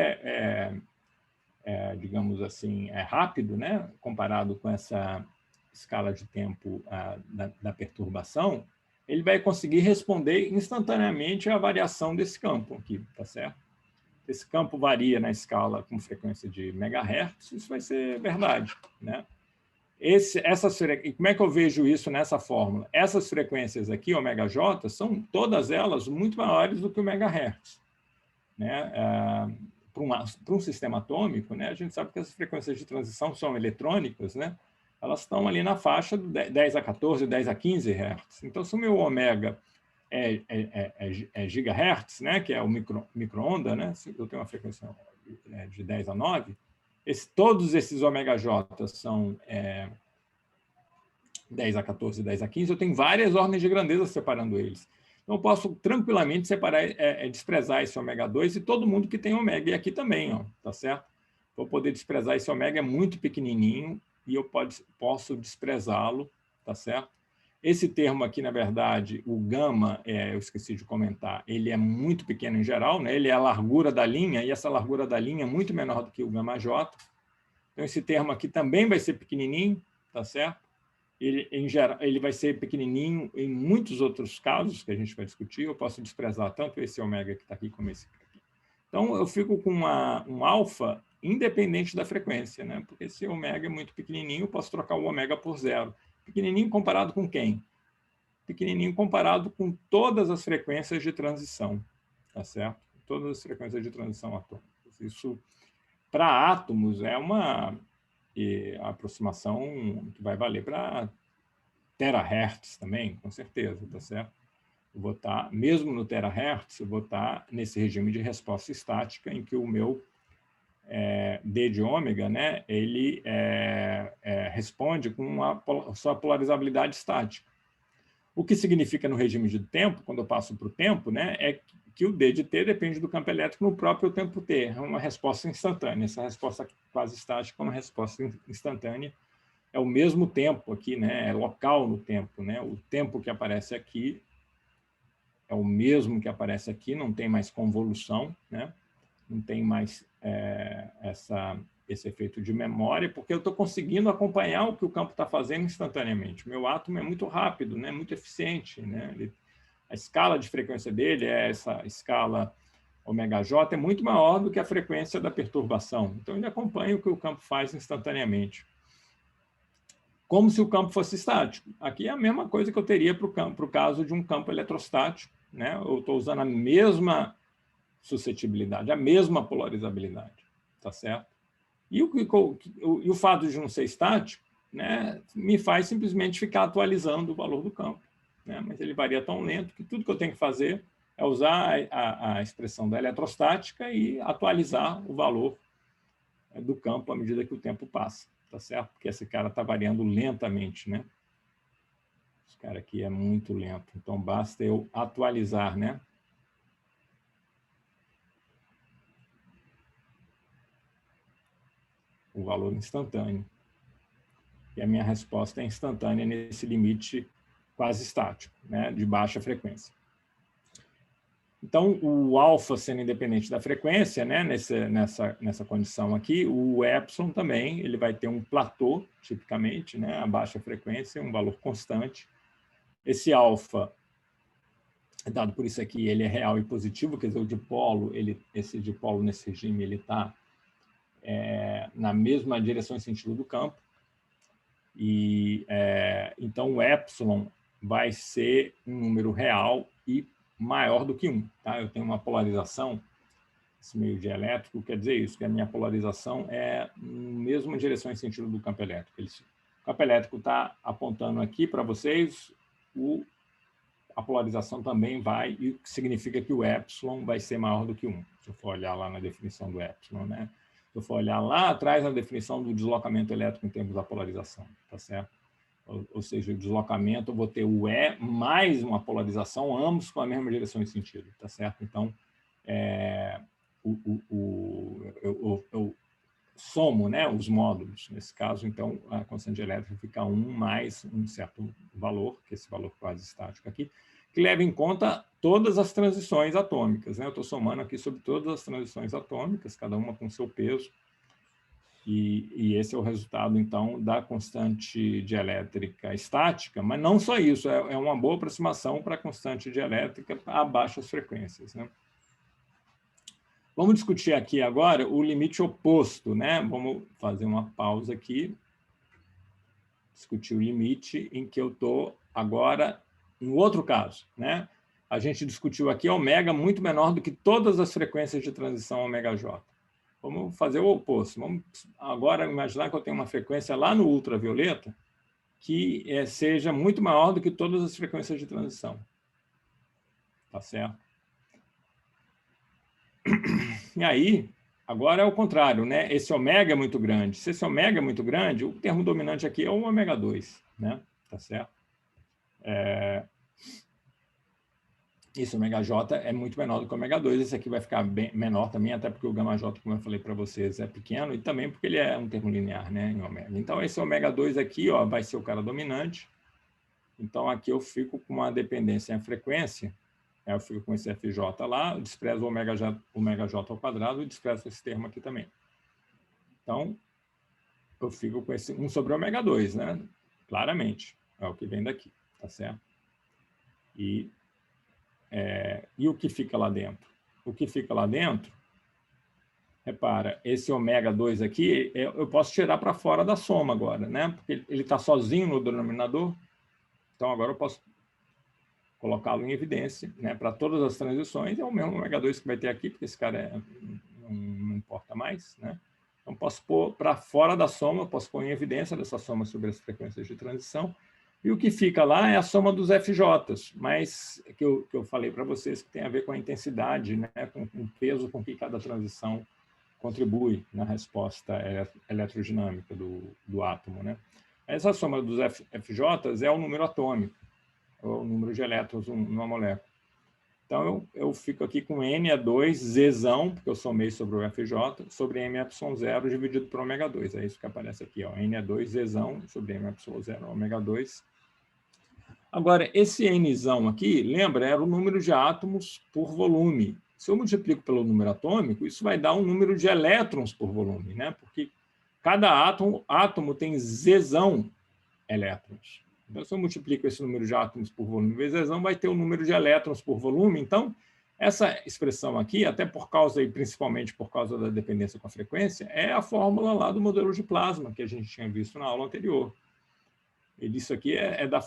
digamos assim, rápido, né, comparado com essa escala de tempo da perturbação, ele vai conseguir responder instantaneamente à variação desse campo aqui, tá certo? Esse campo varia na escala com frequência de megahertz, isso vai ser verdade, né? E como é que eu vejo isso nessa fórmula? Essas frequências aqui, ômega j, são todas elas muito maiores do que o megahertz, né? Para um sistema atômico, né, a gente sabe que as frequências de transição são eletrônicas, né? Elas estão ali na faixa do 10 a 14, 10 a 15 Hz. Então, se o meu ômega é gigahertz, né, que é o micro-onda, né, se eu tenho uma frequência de 10 a 9, todos esses ômega j são 10 a 14, 10 a 15, eu tenho várias ordens de grandeza separando eles. Então, eu posso tranquilamente separar, desprezar esse ômega 2 e todo mundo que tem ômega, e aqui também, ó, tá certo? Vou poder desprezar esse ômega, é muito pequenininho, e eu posso desprezá-lo, tá certo? Esse termo aqui, na verdade, o gama, eu esqueci de comentar, ele é muito pequeno em geral, né? Ele é a largura da linha, e essa largura da linha é muito menor do que o gama J. Então, esse termo aqui também vai ser pequenininho, tá certo? Ele, em geral, ele vai ser pequenininho em muitos outros casos que a gente vai discutir. Eu posso desprezar tanto esse ômega que está aqui como esse aqui. Então, eu fico com um alfa independente da frequência, né? Porque esse ômega é muito pequenininho, eu posso trocar o ômega por zero. Pequenininho comparado com quem? Pequenininho comparado com todas as frequências de transição, tá certo? Todas as frequências de transição atômicas. Isso, para átomos, é uma aproximação que vai valer para terahertz também, com certeza, tá certo? Eu vou estar, mesmo no terahertz, eu vou estar nesse regime de resposta estática em que o meu D de ômega, né, ele responde com a sua polarizabilidade estática. O que significa no regime de tempo, quando eu passo para o tempo, né, é que o D de T depende do campo elétrico no próprio tempo T. É uma resposta instantânea. Essa resposta quase estática é uma resposta instantânea. É o mesmo tempo aqui, né? É local no tempo, né? O tempo que aparece aqui é o mesmo que aparece aqui, não tem mais convolução, né? Não tem mais esse efeito de memória, porque eu estou conseguindo acompanhar o que o campo está fazendo instantaneamente. O meu átomo é muito rápido, né? Muito eficiente, né? A escala de frequência dele essa escala ômega j, é muito maior do que a frequência da perturbação. Então, ele acompanha o que o campo faz instantaneamente. Como se o campo fosse estático. Aqui é a mesma coisa que eu teria para o caso de um campo eletrostático, né? Eu estou usando a mesma suscetibilidade, a mesma polarizabilidade, tá certo? E o fato de não ser estático, né, me faz simplesmente ficar atualizando o valor do campo, né? Mas ele varia tão lento que tudo que eu tenho que fazer é usar a expressão da eletrostática e atualizar o valor do campo à medida que o tempo passa, tá certo? Porque esse cara está variando lentamente, né? Esse cara aqui é muito lento, então basta eu atualizar, né? O valor instantâneo. E a minha resposta é instantânea nesse limite quase estático, né? De baixa frequência. Então, o alfa sendo independente da frequência, né, nessa condição aqui, o epsilon também ele vai ter um platô, tipicamente, né, a baixa frequência, um valor constante. Esse alfa, dado por isso aqui, ele é real e positivo, quer dizer, o dipolo, esse dipolo nesse regime, ele está na mesma direção e sentido do campo. E, então, o epsilon vai ser um número real e maior do que 1. Tá? Eu tenho uma polarização esse meio dielétrico, quer dizer isso, que a minha polarização é na mesma direção em sentido do campo elétrico. O campo elétrico está apontando aqui para vocês, a polarização também vai, e o que significa que o epsilon vai ser maior do que 1, se eu for olhar lá na definição do epsilon, né? Se eu for olhar lá atrás na definição do deslocamento elétrico em termos da polarização, tá certo? Ou seja, o deslocamento, eu vou ter o E mais uma polarização, ambos com a mesma direção e sentido, tá certo? Então, eu somo, né, os módulos. Nesse caso, então, a constante elétrica fica 1 mais um certo valor, que é esse valor quase estático aqui, que leva em conta todas as transições atômicas, né? Eu estou somando aqui sobre todas as transições atômicas, cada uma com seu peso, e esse é o resultado, então, da constante dielétrica estática, mas não só isso, é uma boa aproximação para a constante dielétrica a baixas frequências, né? Vamos discutir aqui agora o limite oposto, né? Vamos fazer uma pausa aqui, discutir o limite em que eu estou agora em outro caso, né? A gente discutiu aqui ômega muito menor do que todas as frequências de transição ômega-J. Vamos fazer o oposto. Vamos agora imaginar que eu tenho uma frequência lá no ultravioleta que seja muito maior do que todas as frequências de transição. Tá certo? E aí, agora é o contrário, né? Esse ômega é muito grande. Se esse ômega é muito grande, o termo dominante aqui é o ômega 2, né? Tá certo? Esse ômega J é muito menor do que o ômega 2. Esse aqui vai ficar bem menor também, até porque o gama J, como eu falei para vocês, é pequeno, e também porque ele é um termo linear, né, em ômega. Então, esse ômega 2 aqui, ó, vai ser o cara dominante. Então, aqui eu fico com uma dependência em frequência. Eu fico com esse FJ lá, eu desprezo o ômega J ao quadrado e desprezo esse termo aqui também. Então, eu fico com esse 1 sobre ômega 2, né? Claramente, é o que vem daqui, tá certo? E o que fica lá dentro? O que fica lá dentro, repara, esse ômega 2 aqui, eu posso tirar para fora da soma agora, né? Porque ele está sozinho no denominador. Então, agora eu posso colocá-lo em evidência, né? Para todas as transições, é o mesmo ômega 2 que vai ter aqui, porque esse cara não importa mais, né? Então, posso pôr para fora da soma, posso pôr em evidência dessa soma sobre as frequências de transição, e o que fica lá é a soma dos FJs, mas que eu falei para vocês que tem a ver com a intensidade, né, com o peso com que cada transição contribui na resposta eletrodinâmica do átomo, né? Essa soma dos FJs é o número atômico, é o número de elétrons numa molécula. Então, eu fico aqui com N é 2, Zzão, porque eu somei sobre o FJ, sobre MY0 dividido por ômega 2. É isso que aparece aqui, ó. N é 2, Zzão, sobre MY0, ômega 2. Agora, esse Nzão aqui, lembra, era o número de átomos por volume. Se eu multiplico pelo número atômico, isso vai dar um número de elétrons por volume, né? Porque cada átomo tem Zzão elétrons. Então, se eu multiplico esse número de átomos por volume vezes Zão, vai ter o número de elétrons por volume. Então, essa expressão aqui, até por causa, e principalmente por causa da dependência com a frequência, é a fórmula lá do modelo de plasma que a gente tinha visto na aula anterior. Isso aqui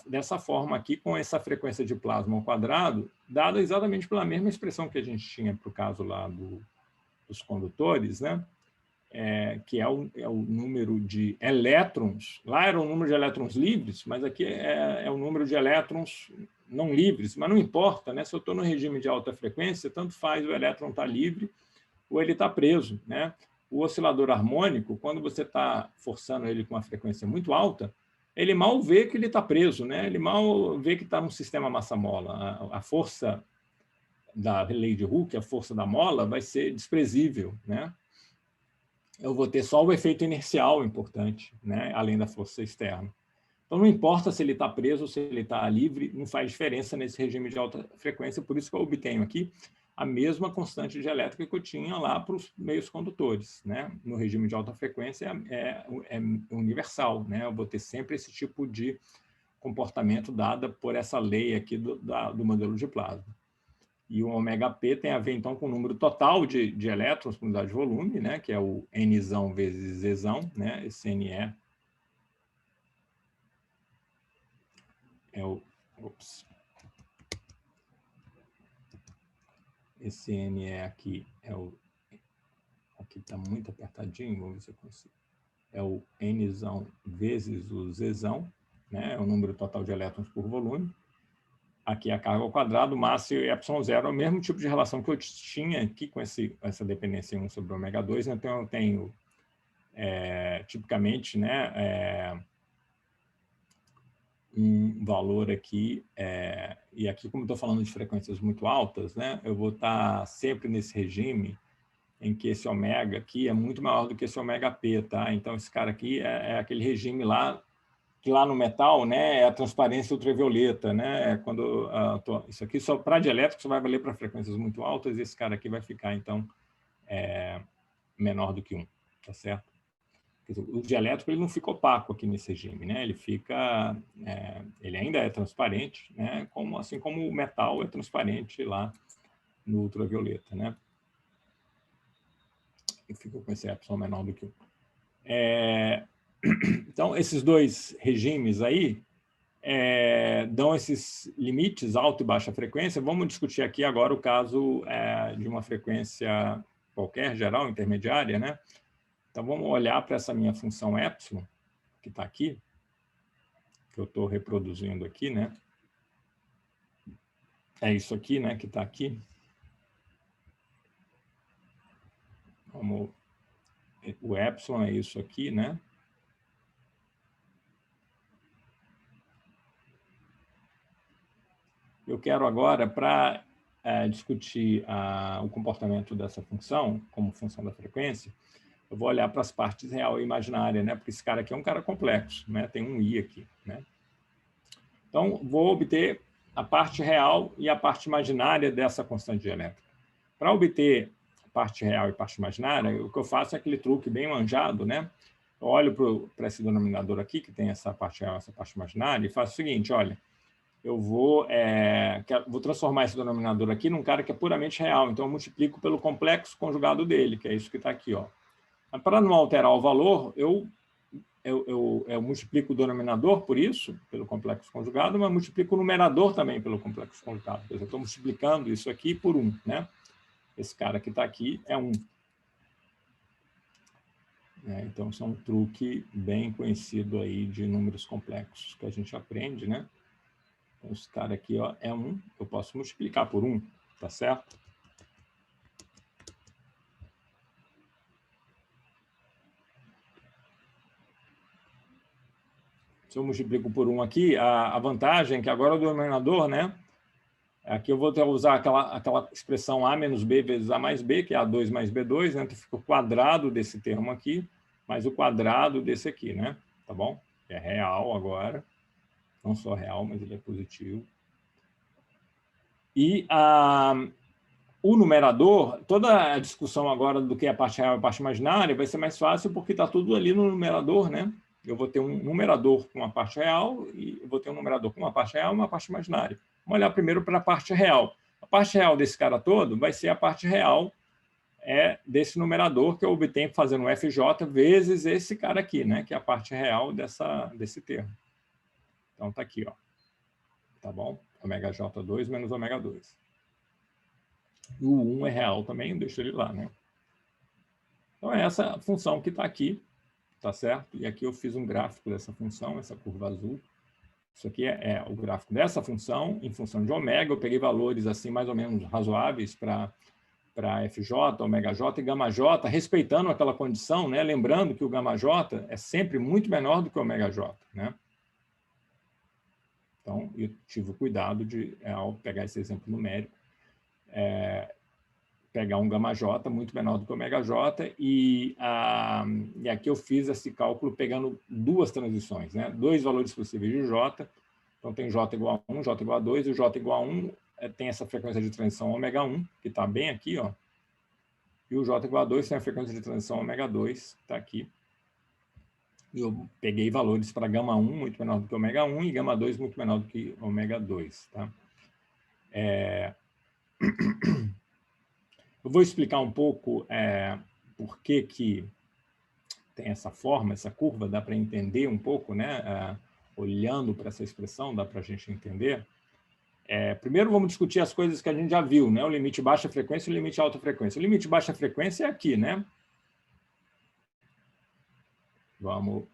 dessa forma aqui, com essa frequência de plasma ao quadrado, dada exatamente pela mesma expressão que a gente tinha para o caso lá dos condutores, né? Que é o número de elétrons. Lá era o número de elétrons livres, mas aqui é o número de elétrons não livres, mas não importa, né? Se eu estou no regime de alta frequência, tanto faz o elétron estar livre ou ele está preso, né? O oscilador harmônico, quando você está forçando ele com uma frequência muito alta, ele mal vê que ele está preso, né? Ele mal vê que está num sistema massa-mola. A força da lei de Hooke, a força da mola, vai ser desprezível, né? Eu vou ter só o efeito inercial importante, né? Além da força externa. Então, não importa se ele está preso ou se ele está livre, não faz diferença nesse regime de alta frequência, por isso que eu obtenho aqui a mesma constante dielétrica que eu tinha lá para os meios condutores, né? No regime de alta frequência é universal, né? Eu vou ter sempre esse tipo de comportamento dada por essa lei aqui do modelo de plasma. E o ômega P tem a ver, então, com o número total de elétrons por unidade de volume, né? Que é o Nzão vezes Zzão, né? Esse N é o... Ops. Esse N aqui é o aqui está muito apertadinho, vamos ver se eu consigo. É o Nzão vezes o Zzão, né? É o número total de elétrons por volume. Aqui é a carga ao quadrado, massa e ε0 é o mesmo tipo de relação que eu tinha aqui com essa dependência 1 sobre ω2. Então, eu tenho, tipicamente, né, um valor aqui, e aqui, como estou falando de frequências muito altas, né, eu vou estar sempre nesse regime em que esse ômega aqui é muito maior do que esse ω-p, tá? Então, esse cara aqui é aquele regime lá, que lá no metal, né, é a transparência ultravioleta, né? Quando isso aqui só para dielétrico só vai valer para frequências muito altas, e esse cara aqui vai ficar então menor do que 1, tá certo? O dielétrico ele não fica opaco aqui nesse regime, né? Ele fica, ele ainda é transparente, né? Assim como o metal é transparente lá no ultravioleta, né? E fica com esse epsilon menor do que 1. Então, esses dois regimes aí dão esses limites, alta e baixa frequência. Vamos discutir aqui agora o caso de uma frequência qualquer, geral, intermediária, né? Então, vamos olhar para essa minha função epsilon, que está aqui, que eu estou reproduzindo aqui, né? É isso aqui, né, que está aqui. O epsilon é isso aqui, né? Eu quero agora, para discutir o comportamento dessa função, como função da frequência, eu vou olhar para as partes real e imaginária, né? Porque esse cara aqui é um cara complexo, né? Tem um i aqui, né? Então, vou obter a parte real e a parte imaginária dessa constante dielétrica. Para obter a parte real e a parte imaginária, o que eu faço é aquele truque bem manjado, né? Eu olho para esse denominador aqui, que tem essa parte real e essa parte imaginária, e faço o seguinte, olha, eu vou transformar esse denominador aqui num cara que é puramente real, então eu multiplico pelo complexo conjugado dele, que é isso que está aqui, ó. Mas para não alterar o valor, eu multiplico o denominador por isso, pelo complexo conjugado, mas multiplico o numerador também pelo complexo conjugado. Quer dizer, eu estou multiplicando isso aqui por 1, né? Esse cara que está aqui é 1. Então, isso é um truque bem conhecido aí de números complexos que a gente aprende, né? Então, esse cara aqui, ó, é 1, eu posso multiplicar por 1, tá certo? Se eu multiplico por 1 aqui, a vantagem é que agora o denominador, né? Aqui eu vou usar aquela expressão A menos B vezes A mais B, que é A2 mais B2, né? Então fica o quadrado desse termo aqui, mais o quadrado desse aqui, né? Tá bom? É real agora. Não só real, mas ele é positivo. E o numerador, toda a discussão agora do que é a parte real e a parte imaginária vai ser mais fácil porque está tudo ali no numerador, né? Eu vou ter um numerador com uma parte real e eu vou ter um numerador com uma parte real e uma parte imaginária. Vamos olhar primeiro para a parte real. A parte real desse cara todo vai ser a parte real desse numerador que eu obtenho fazendo um FJ vezes esse cara aqui, né? Que é a parte real desse termo. Então, está aqui, ó. Tá bom? ΩJ2 menos ω2. E o 1 é real também, deixa ele lá, né? Então, é essa função que está aqui, tá certo? E aqui eu fiz um gráfico dessa função, essa curva azul. Isso aqui é o gráfico dessa função, em função de ômega. Eu peguei valores assim mais ou menos razoáveis para FJ, ΩJ e γJ, respeitando aquela condição, né? Lembrando que o γJ é sempre muito menor do que o ΩJ, né? Então, eu tive o cuidado de, ao pegar esse exemplo numérico, pegar um γJ muito menor do que o ΩJ, e aqui eu fiz esse cálculo pegando duas transições, né? Dois valores possíveis de J. Então, tem J igual a 1, J igual a 2, e o J igual a 1 tem essa frequência de transição ω1, que está bem aqui, ó. E o J igual a 2 tem a frequência de transição ω2, que está aqui. E eu peguei valores para γ1 muito menor do que ω1 e γ2 muito menor do que ω2, tá? Eu vou explicar um pouco por que tem essa forma, essa curva, dá para entender um pouco, né? Olhando para essa expressão, dá para a gente entender. Primeiro, vamos discutir as coisas que a gente já viu, né? O limite baixa frequência e o limite alta frequência. O limite baixa frequência é aqui, né? Vamos...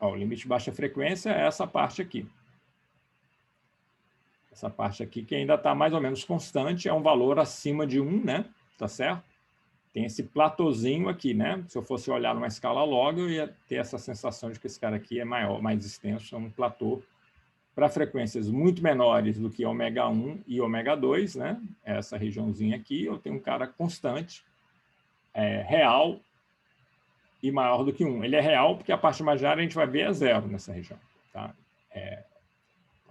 o limite de baixa frequência é essa parte aqui. Essa parte aqui que ainda está mais ou menos constante, é um valor acima de 1, né? Tá certo? Tem esse platôzinho aqui, né? Se eu fosse olhar numa escala log, eu ia ter essa sensação de que esse cara aqui é maior, mais extenso, é um platô. Para frequências muito menores do que ω1 e ω2, né? Essa regiãozinha aqui, eu tenho um cara constante, real e maior do que 1. Ele é real porque a parte imaginária a gente vai ver é zero nessa região. Tá?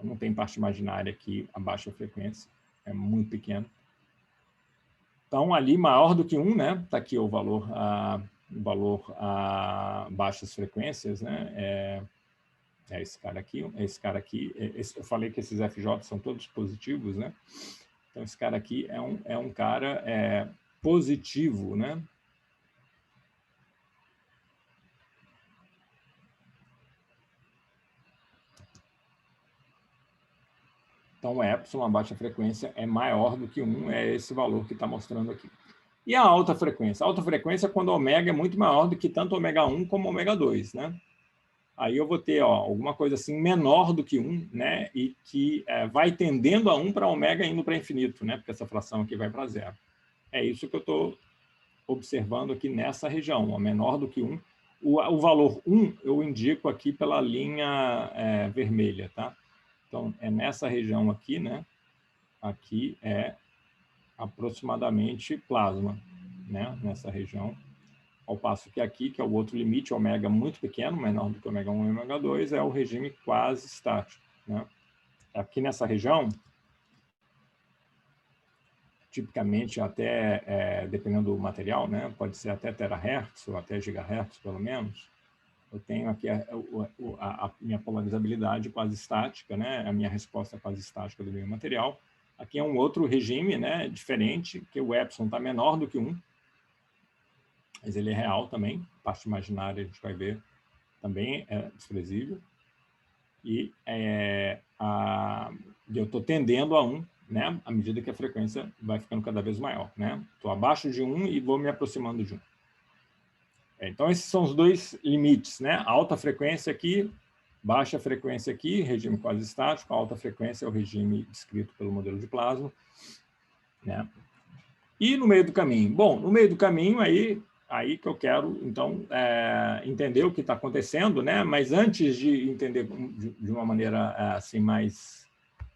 Não tem parte imaginária aqui, a baixa frequência, é muito pequeno. Então, ali maior do que 1, né? Está aqui o valor a baixas frequências, né? Esse cara aqui, eu falei que esses FJ são todos positivos, né? Então, esse cara aqui é um cara positivo, né? Então, epsilon, a baixa frequência, é maior do que 1, é esse valor que está mostrando aqui. E a alta frequência? A alta frequência é quando o ômega é muito maior do que tanto ω1 como ω2, né? Aí eu vou ter alguma coisa assim menor do que 1, né? E que vai tendendo a 1 para ômega indo para infinito, né? Porque essa fração aqui vai para zero. É isso que eu estou observando aqui nessa região, menor do que 1. O valor 1 eu indico aqui pela linha vermelha, tá? Então, é nessa região aqui, né? Aqui é aproximadamente plasma, né? Nessa região. Ao passo que aqui, que é o outro limite, ômega muito pequeno, menor do que ω1 e ω2, é o regime quase estático, né? Aqui nessa região, tipicamente até, dependendo do material, né? Pode ser até terahertz ou até gigahertz, pelo menos, eu tenho aqui a minha polarizabilidade quase estática, né? A minha resposta quase estática do meu material. Aqui é um outro regime, né? Diferente, que o epsilon está menor do que 1, mas ele é real também. A parte imaginária, a gente vai ver, também é desprezível. E eu estou tendendo a 1, né? À medida que a frequência vai ficando cada vez maior, né? Estou abaixo de 1 e vou me aproximando de 1. Então, esses são os dois limites, né? Alta frequência aqui, baixa frequência aqui, regime quase estático. Alta frequência é o regime descrito pelo modelo de plasma, né? E no meio do caminho? Bom, no meio do caminho, aí que eu quero, então, entender o que está acontecendo, né? Mas antes de entender de uma maneira assim, mais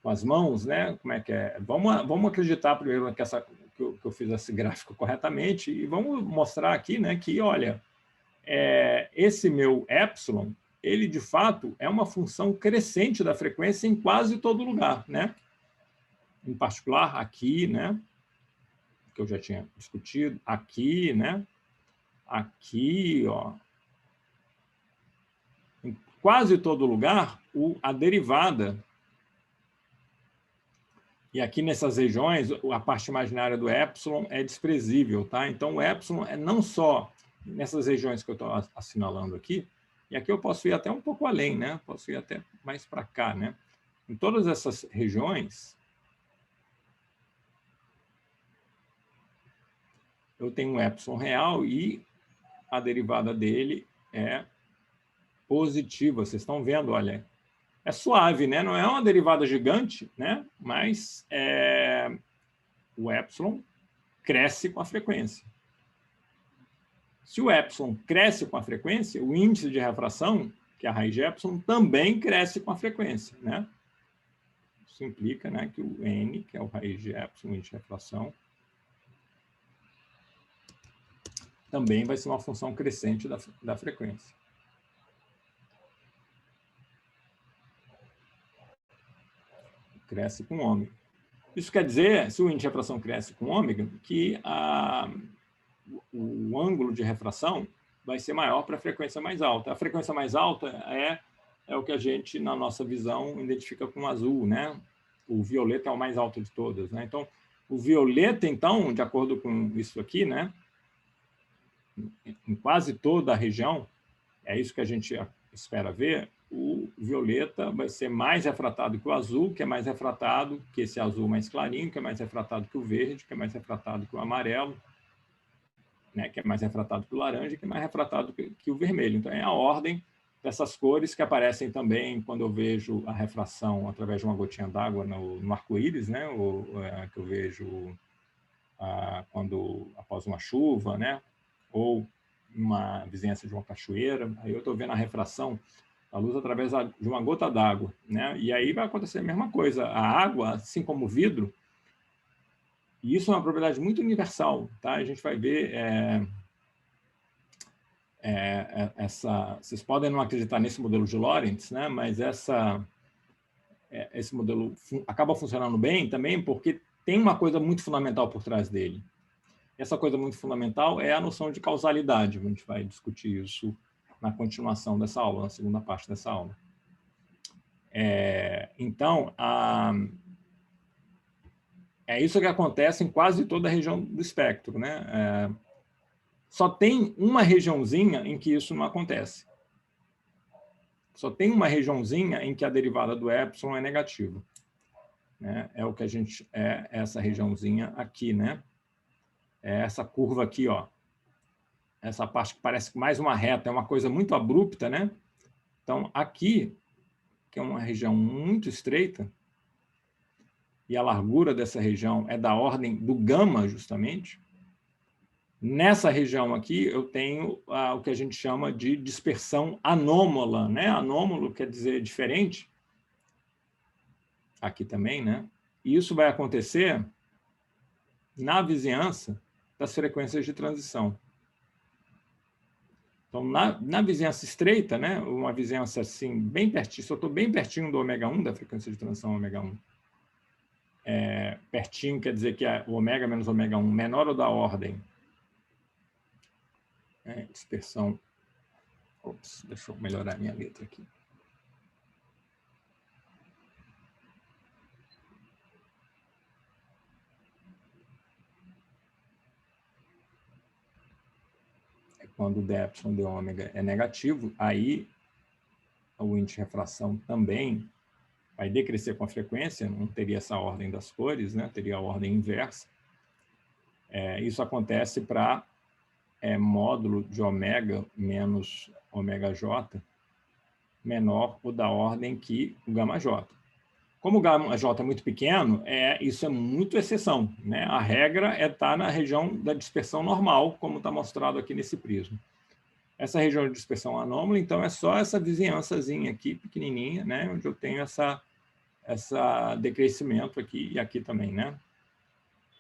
com as mãos, né? Como é que é? Vamos acreditar primeiro que eu fiz esse gráfico corretamente e vamos mostrar aqui, né? Que, olha, esse meu epsilon, ele de fato é uma função crescente da frequência em quase todo lugar, né? Em particular aqui, né? Que eu já tinha discutido, aqui, né? Aqui, ó. Em quase todo lugar, a derivada, e aqui nessas regiões, a parte imaginária do epsilon é desprezível, tá? Então, o epsilon é não só nessas regiões que eu estou assinalando aqui, e aqui eu posso ir até um pouco além, né? Posso ir até mais para cá, né? Em todas essas regiões, eu tenho um epsilon real e a derivada dele é positiva. Vocês estão vendo, olha, é suave, né? Não é uma derivada gigante, né? Mas o epsilon cresce com a frequência. Se o epsilon cresce com a frequência, o índice de refração, que é a raiz de epsilon, também cresce com a frequência, né? Isso implica, né, que o n, que é o raiz de epsilon, índice de refração, também vai ser uma função crescente da frequência. Cresce com ômega. Isso quer dizer, se o índice de refração cresce com ômega, que o ângulo de refração vai ser maior para a frequência mais alta. A frequência mais alta é o que a gente, na nossa visão, identifica com azul, né? O violeta é o mais alto de todas, né? Então, o violeta, então, de acordo com isso aqui, né? Em quase toda a região, é isso que a gente espera ver, o violeta vai ser mais refratado que o azul, que é mais refratado que esse azul mais clarinho, que é mais refratado que o verde, que é mais refratado que o amarelo. né, que é mais refratado que o laranja, que é mais refratado que o vermelho. Então, é a ordem dessas cores que aparecem também quando eu vejo a refração através de uma gotinha d'água no arco-íris, né, que eu vejo após uma chuva, né, ou uma vizinhança de uma cachoeira. Aí eu estou vendo a refração da luz através de uma gota d'água, né? E aí vai acontecer a mesma coisa. A água, assim como o vidro, e isso é uma propriedade muito universal, tá? A gente vai ver vocês podem não acreditar nesse modelo de Lorentz, né? Mas esse modelo acaba funcionando bem também porque tem uma coisa muito fundamental por trás dele. Essa coisa muito fundamental é a noção de causalidade. A gente vai discutir isso na continuação dessa aula, na segunda parte dessa aula. Então, é isso que acontece em quase toda a região do espectro, né? Só tem uma regiãozinha em que isso não acontece. Só tem uma regiãozinha em que a derivada do epsilon é negativa, né? É o que a gente essa regiãozinha aqui, né? É essa curva aqui, ó. Essa parte que parece mais uma reta, é uma coisa muito abrupta, né? Então, aqui, que é uma região muito estreita, e a largura dessa região é da ordem do gama, justamente, nessa região aqui eu tenho o que a gente chama de dispersão anômala, né? Anômalo quer dizer diferente, aqui também, né? E isso vai acontecer na vizinhança das frequências de transição. Então, na vizinhança estreita, né, uma vizinhança assim, bem pertinho, se eu estou bem pertinho do ômega 1, da frequência de transição ômega 1, pertinho quer dizer que o ômega menos ômega 1 menor ou da ordem, dispersão, deixa eu melhorar a minha letra aqui. Quando o depsilon de ômega é negativo, aí o índice de refração também vai decrescer com a frequência, não teria essa ordem das cores, né? Teria a ordem inversa. Isso acontece para módulo de ômega menos ômega j menor ou da ordem que o gama j. Como o gama j é muito pequeno, isso é muito exceção, né? A regra é estar na região da dispersão normal, como está mostrado aqui nesse prisma. Essa região de dispersão anômala, então, é só essa vizinhançazinha aqui, pequenininha, né? Onde eu tenho essa decrescimento aqui e aqui também, né?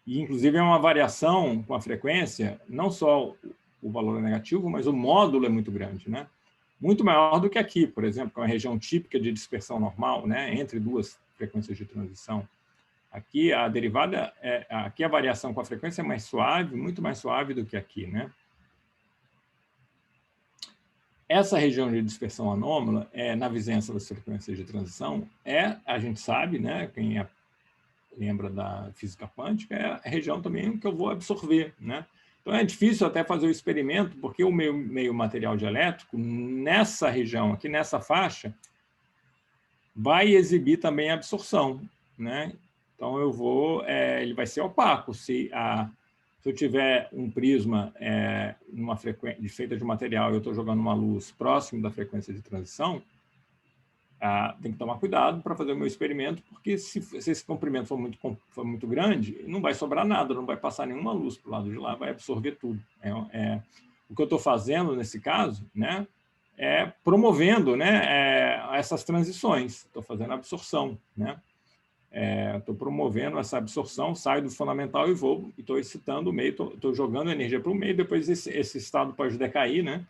E, inclusive, é uma variação com a frequência, não só o valor é negativo, mas o módulo é muito grande, né? Muito maior do que aqui, por exemplo, que é uma região típica de dispersão normal, né? Entre duas frequências de transição. Aqui a derivada, aqui a variação com a frequência é mais suave, muito mais suave do que aqui, né? Essa região de dispersão anômala, na vizinhança das frequências de transição, a gente sabe, né? Quem lembra da física quântica, é a região também que eu vou absorver, né? Então, é difícil até fazer o experimento, porque o meu meio material dielétrico, nessa região aqui, nessa faixa, vai exibir também a absorção, né? Então, ele vai ser opaco. Se eu tiver um prisma feita de material e eu estou jogando uma luz próximo da frequência de transição, tem que tomar cuidado para fazer o meu experimento, porque se esse comprimento for muito grande, não vai sobrar nada, não vai passar nenhuma luz para o lado de lá, vai absorver tudo. O que eu estou fazendo nesse caso, né, é promovendo, né, essas transições, estou fazendo absorção, né? Estou promovendo essa absorção, saio do fundamental e estou excitando o meio, estou jogando energia para o meio, depois esse estado pode decair, né?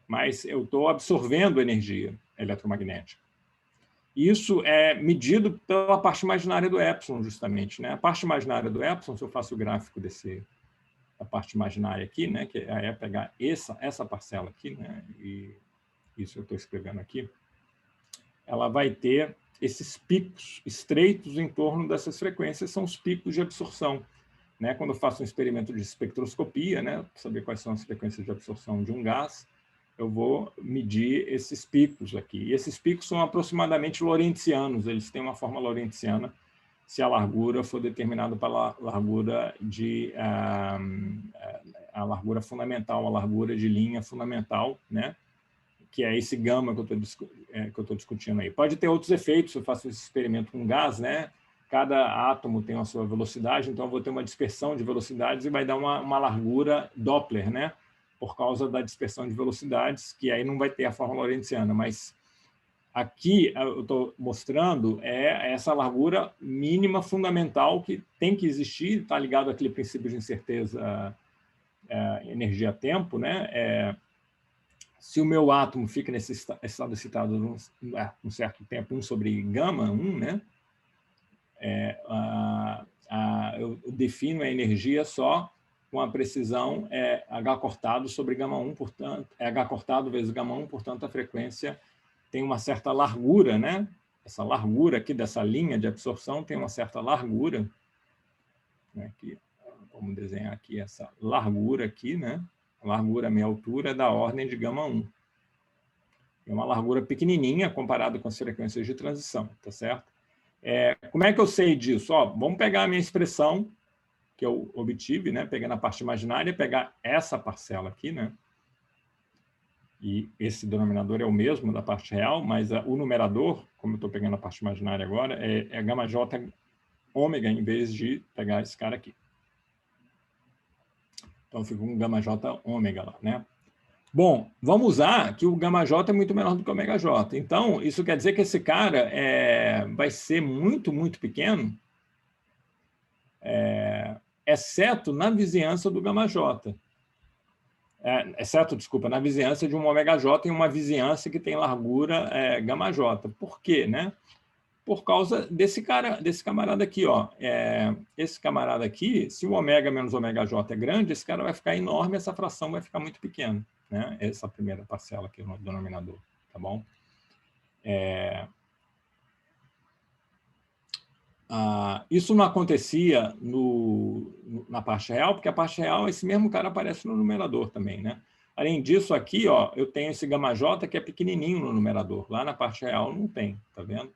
Mas eu estou absorvendo energia eletromagnética. Isso é medido pela parte imaginária do epsilon, justamente, né? A parte imaginária do epsilon, se eu faço o gráfico da parte imaginária aqui, né? Que é pegar essa parcela aqui, né? E isso eu estou escrevendo aqui, ela vai ter esses picos estreitos em torno dessas frequências, são os picos de absorção, né? Quando eu faço um experimento de espectroscopia, né? Para saber quais são as frequências de absorção de um gás, eu vou medir esses picos aqui. E esses picos são aproximadamente lorentzianos, eles têm uma forma lorentziana se a largura for determinada pela largura a largura fundamental, a largura de linha fundamental, né? Que é esse gama que eu estou discutindo aí. Pode ter outros efeitos, eu faço esse experimento com gás, né? Cada átomo tem a sua velocidade, então eu vou ter uma dispersão de velocidades e vai dar uma largura Doppler, né? Por causa da dispersão de velocidades, que aí não vai ter a fórmula lorentziana, mas aqui eu estou mostrando essa largura mínima fundamental que tem que existir, está ligado àquele princípio de incerteza energia-tempo, né? Se o meu átomo fica nesse estado excitado um certo tempo, 1 sobre gama 1, né? Eu defino a energia só com a precisão H cortado sobre gama 1, portanto, H cortado vezes gama 1, portanto, a frequência tem uma certa largura, né? Essa largura aqui dessa linha de absorção tem uma certa largura, né? Aqui, vamos desenhar aqui essa largura aqui, né? A largura, a minha altura, é da ordem de gama 1. É uma largura pequenininha comparada com as frequências de transição, tá certo? Como é que eu sei disso? Vamos pegar a minha expressão que eu obtive, né? Pegando a parte imaginária, pegar essa parcela aqui, né? E esse denominador é o mesmo da parte real, mas o numerador, como eu estou pegando a parte imaginária agora, é gama j ômega, em vez de pegar esse cara aqui. Então, fica um gama j ômega lá, né? Bom, vamos usar que o gama j é muito menor do que o ômega j. Então, isso quer dizer que esse cara vai ser muito, muito pequeno, exceto na vizinhança do gama j. Exceto, desculpa, na vizinhança de um ômega j e uma vizinhança que tem largura gama j. Por quê, né? Por causa desse camarada aqui, ó. Esse camarada aqui, se o ômega menos ômega j é grande, esse cara vai ficar enorme, essa fração vai ficar muito pequena, né? Essa primeira parcela aqui no denominador, tá bom? Isso não acontecia na parte real, porque a parte real, esse mesmo cara aparece no numerador também, né? Além disso, aqui, ó, eu tenho esse gama j que é pequenininho no numerador. Lá na parte real não tem, tá vendo?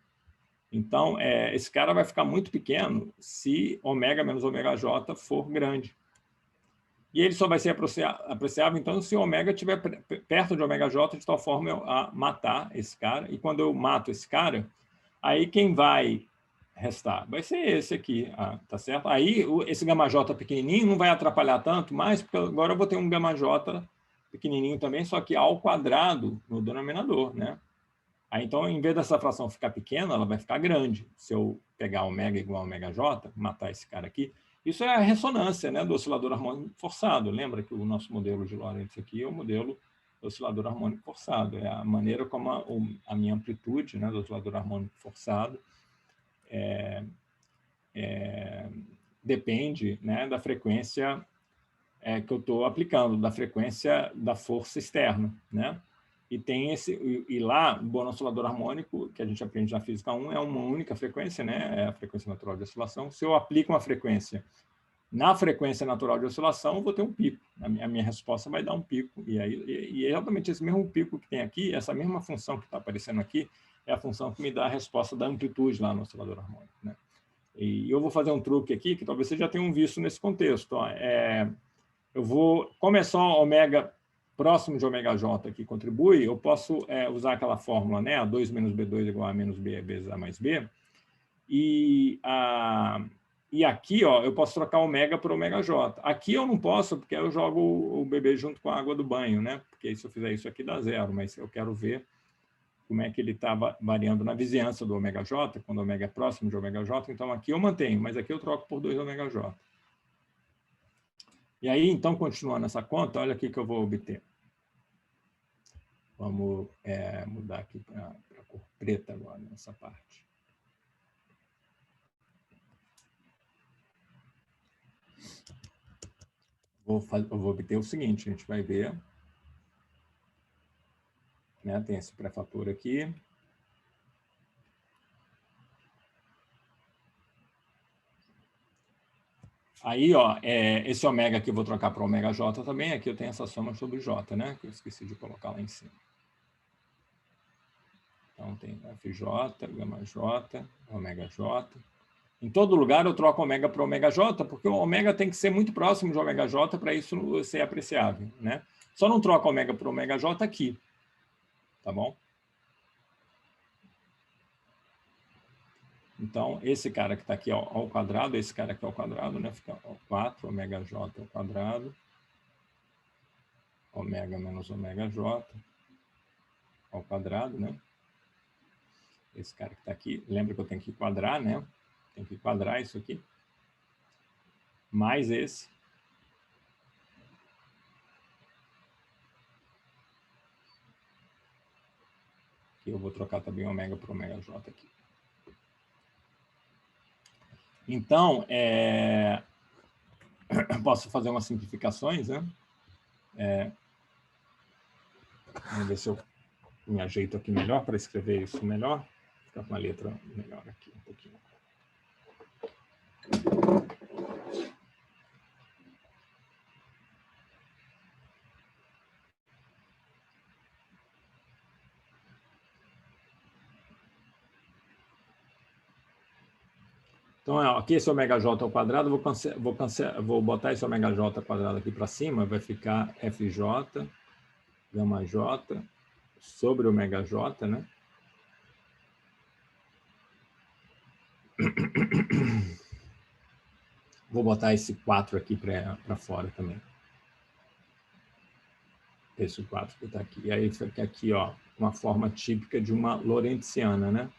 Então, esse cara vai ficar muito pequeno se ômega menos ômega j for grande. E ele só vai ser apreciável, então, se o ômega estiver perto de ômega j, de tal forma a matar esse cara. E quando eu mato esse cara, aí quem vai restar? Vai ser esse aqui, tá certo? Aí esse gama j pequenininho não vai atrapalhar tanto mais, porque agora eu vou ter um gama j pequenininho também, só que ao quadrado no denominador, né? Aí, então, em vez dessa fração ficar pequena, ela vai ficar grande. Se eu pegar ômega igual a ômega j, matar esse cara aqui, isso é a ressonância, né, do oscilador harmônico forçado. Lembra que o nosso modelo de Lorentz aqui é o modelo do oscilador harmônico forçado. É a maneira como a minha amplitude, né, do oscilador harmônico forçado depende, né, da frequência que eu estou aplicando, da frequência da força externa, né? E lá, o bom oscilador harmônico, que a gente aprende na física 1, é uma única frequência, né? É a frequência natural de oscilação. Se eu aplico uma frequência na frequência natural de oscilação, eu vou ter um pico. A minha resposta vai dar um pico. E é exatamente esse mesmo pico que tem aqui, essa mesma função que está aparecendo aqui, é a função que me dá a resposta da amplitude lá no oscilador harmônico, né? E eu vou fazer um truque aqui, que talvez vocês já tenham visto nesse contexto. Eu vou começar ômega próximo de ômega j que contribui, eu posso usar aquela fórmula, né? A2 menos B2 igual a menos B vezes A mais B. E aqui, ó, eu posso trocar ômega por ômega j. Aqui eu não posso, porque eu jogo o bebê junto com a água do banho, né? Porque se eu fizer isso aqui dá zero, mas eu quero ver como é que ele está variando na vizinhança do ômega j, quando o ômega é próximo de ômega j. Então, aqui eu mantenho, mas aqui eu troco por 2 ômega j. E aí, então, continuando essa conta, olha aqui que eu vou obter. Vamos mudar aqui para a cor preta agora, nessa parte. Eu vou obter o seguinte, a gente vai ver. Né, tem esse pré-fator aqui. Aí, ó, esse ômega aqui eu vou trocar para ômega j também. Aqui eu tenho essa soma sobre j, né? Que eu esqueci de colocar lá em cima. Então, tem FJ, gama j, ômega j. Em todo lugar eu troco ômega para ômega J, porque o ômega tem que ser muito próximo de ômega J para isso ser apreciável, né? Só não troco ômega para ômega J aqui, tá bom? Então, esse cara que está aqui ao quadrado, esse cara aqui ao quadrado, né? Fica 4 ômega J ao quadrado, ômega menos ômega J ao quadrado, né? Esse cara que está aqui, lembra que eu tenho que quadrar, né? Tem que quadrar isso aqui. Mais esse. E eu vou trocar também ômega para ômega J aqui. Então, posso fazer umas simplificações, né? Vamos ver se eu me ajeito aqui melhor para escrever isso melhor. Ficar com a letra melhor aqui um pouquinho. Então, aqui esse ômega J ao quadrado, vou botar esse ômega J ao quadrado aqui para cima, vai ficar FJ, gama J, sobre ômega J, né? Vou botar esse 4 aqui para fora também. Esse 4 que está aqui. E aí fica aqui, ó, uma forma típica de uma lorentziana, né?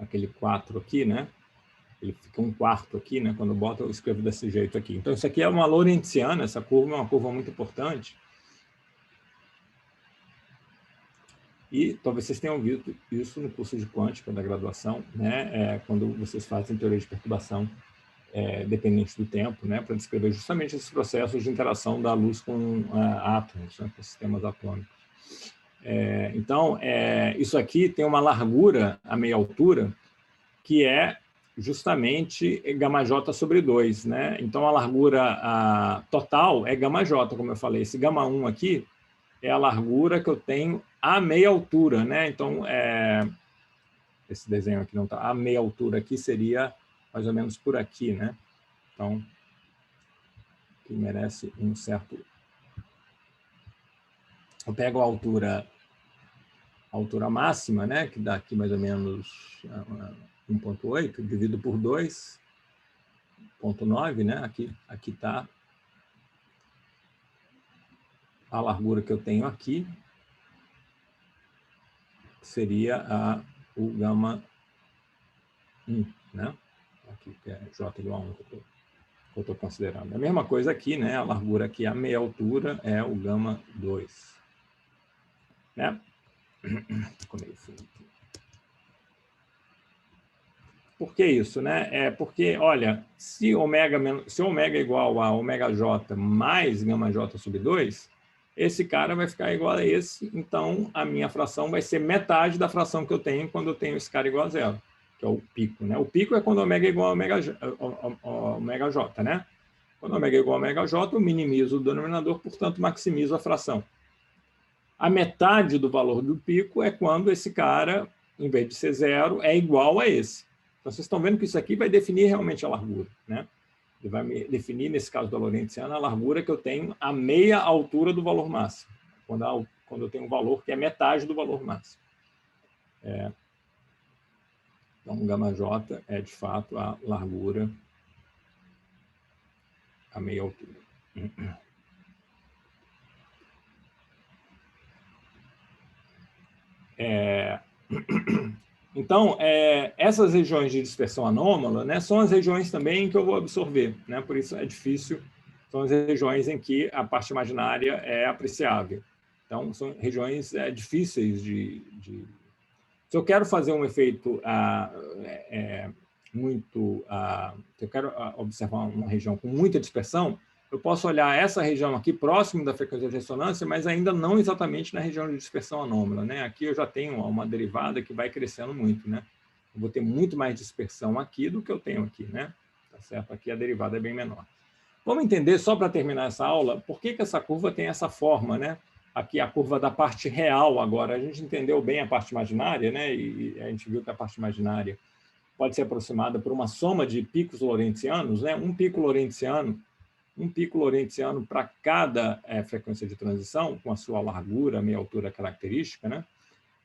Aquele 4 aqui, né? Ele fica um quarto aqui, né? Quando eu boto, eu escrevo desse jeito aqui. Então, isso aqui é uma lorentziana, essa curva é uma curva muito importante. E talvez vocês tenham visto isso no curso de quântica da graduação, né? Quando vocês fazem teoria de perturbação dependente do tempo, né? Para descrever justamente esses processos de interação da luz com átomos, né? Com sistemas atômicos. Então, isso aqui tem uma largura a meia altura, que é justamente γJ sobre 2, né? Então, a largura total é γJ, como eu falei. Esse γ1 aqui é a largura que eu tenho a meia altura, né? Então, esse desenho aqui não está... A meia altura aqui seria mais ou menos por aqui, né? Então, que merece um certo... Eu pego a altura máxima, né? Que dá aqui mais ou menos 1,8, divido por 2, 0,9, né? Aqui está a largura que eu tenho aqui, seria o γ1, né? Aqui que é J igual a 1 que eu estou considerando. A mesma coisa aqui, né? A largura aqui, a meia altura, é o γ2. Né? Por que isso, né? Porque, olha, se ômega é igual a ômega J mais γJ sobre 2, esse cara vai ficar igual a esse, então a minha fração vai ser metade da fração que eu tenho quando eu tenho esse cara igual a zero, que é o pico, né? O pico é quando ômega é igual a ômega J, né? Quando ômega é igual a ômega J, eu minimizo o denominador, portanto, maximizo a fração. A metade do valor do pico é quando esse cara, em vez de ser zero, é igual a esse. Então, vocês estão vendo que isso aqui vai definir realmente a largura, né? Ele vai me definir, nesse caso da lorentziana, a largura que eu tenho a meia altura do valor máximo, quando eu tenho um valor que é metade do valor máximo. Então, γJ é, de fato, a largura a meia altura. Então, essas regiões de dispersão anômala, né, são as regiões também que eu vou absorver, né, por isso é difícil, são as regiões em que a parte imaginária é apreciável. Então, são regiões difíceis de... Se eu quero fazer um efeito se eu quero observar uma região com muita dispersão, eu posso olhar essa região aqui próximo da frequência de ressonância, mas ainda não exatamente na região de dispersão anômala, né? Aqui eu já tenho uma derivada que vai crescendo muito, né? Eu vou ter muito mais dispersão aqui do que eu tenho aqui, né? Tá certo? Aqui a derivada é bem menor. Vamos entender, só para terminar essa aula, por que essa curva tem essa forma, né? Aqui a curva da parte real agora. A gente entendeu bem a parte imaginária, né? E a gente viu que a parte imaginária pode ser aproximada por uma soma de picos lorentzianos, né? Um pico lorentziano para cada frequência de transição, com a sua largura, meia altura característica, né?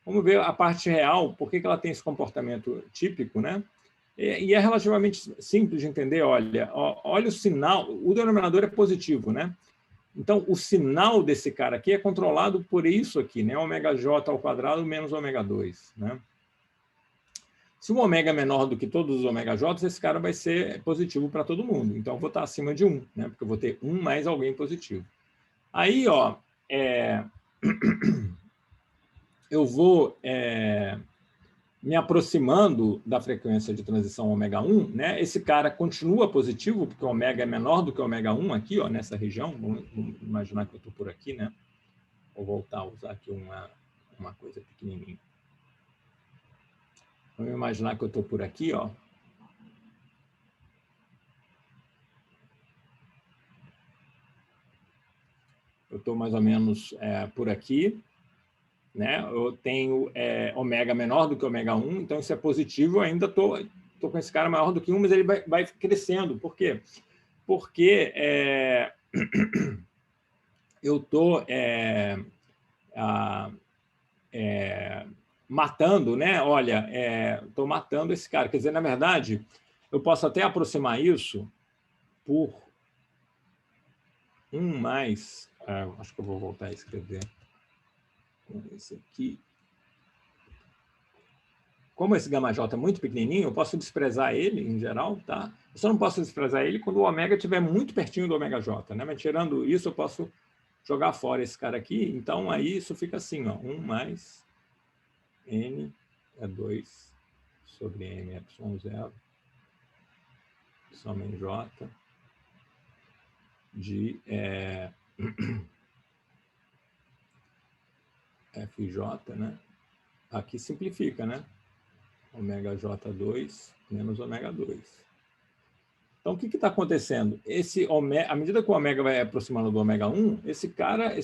Vamos ver a parte real, por que ela tem esse comportamento típico, né? E é relativamente simples de entender. Olha o sinal, o denominador é positivo, né? Então, o sinal desse cara aqui é controlado por isso aqui, né? ω² menos ω2, né? Se o ômega é menor do que todos os ω_j, esse cara vai ser positivo para todo mundo. Então, eu vou estar acima de 1, né? Porque eu vou ter 1 mais alguém positivo. Aí, ó, eu vou me aproximando da frequência de transição ω1, né? Esse cara continua positivo, porque o ômega é menor do que o ω1 aqui, ó, nessa região. Vamos imaginar que eu estou por aqui, né? Vou voltar a usar aqui uma coisa pequenininha. Vamos imaginar que eu estou por aqui, ó. Eu estou mais ou menos por aqui, né? Eu tenho ômega menor do que ômega1, então isso é positivo. Eu ainda estou com esse cara maior do que 1, mas ele vai crescendo. Por quê? Porque eu estou matando, né? Olha, estou matando esse cara. Quer dizer, na verdade, eu posso até aproximar isso por 1 mais... acho que eu vou voltar a escrever com esse aqui. Como esse γ é muito pequenininho, eu posso desprezar ele, em geral, tá? Eu só não posso desprezar ele quando o ômega estiver muito pertinho do ω_j, né? Mas tirando isso, eu posso jogar fora esse cara aqui. Então, aí isso fica assim, ó, 1 mais n é 2 sobre m ε0 soma em j de fj, né? Aqui simplifica, né? ω_j2 menos ω2. Então, o que está acontecendo? À medida que o ômega vai aproximando do ω1, esse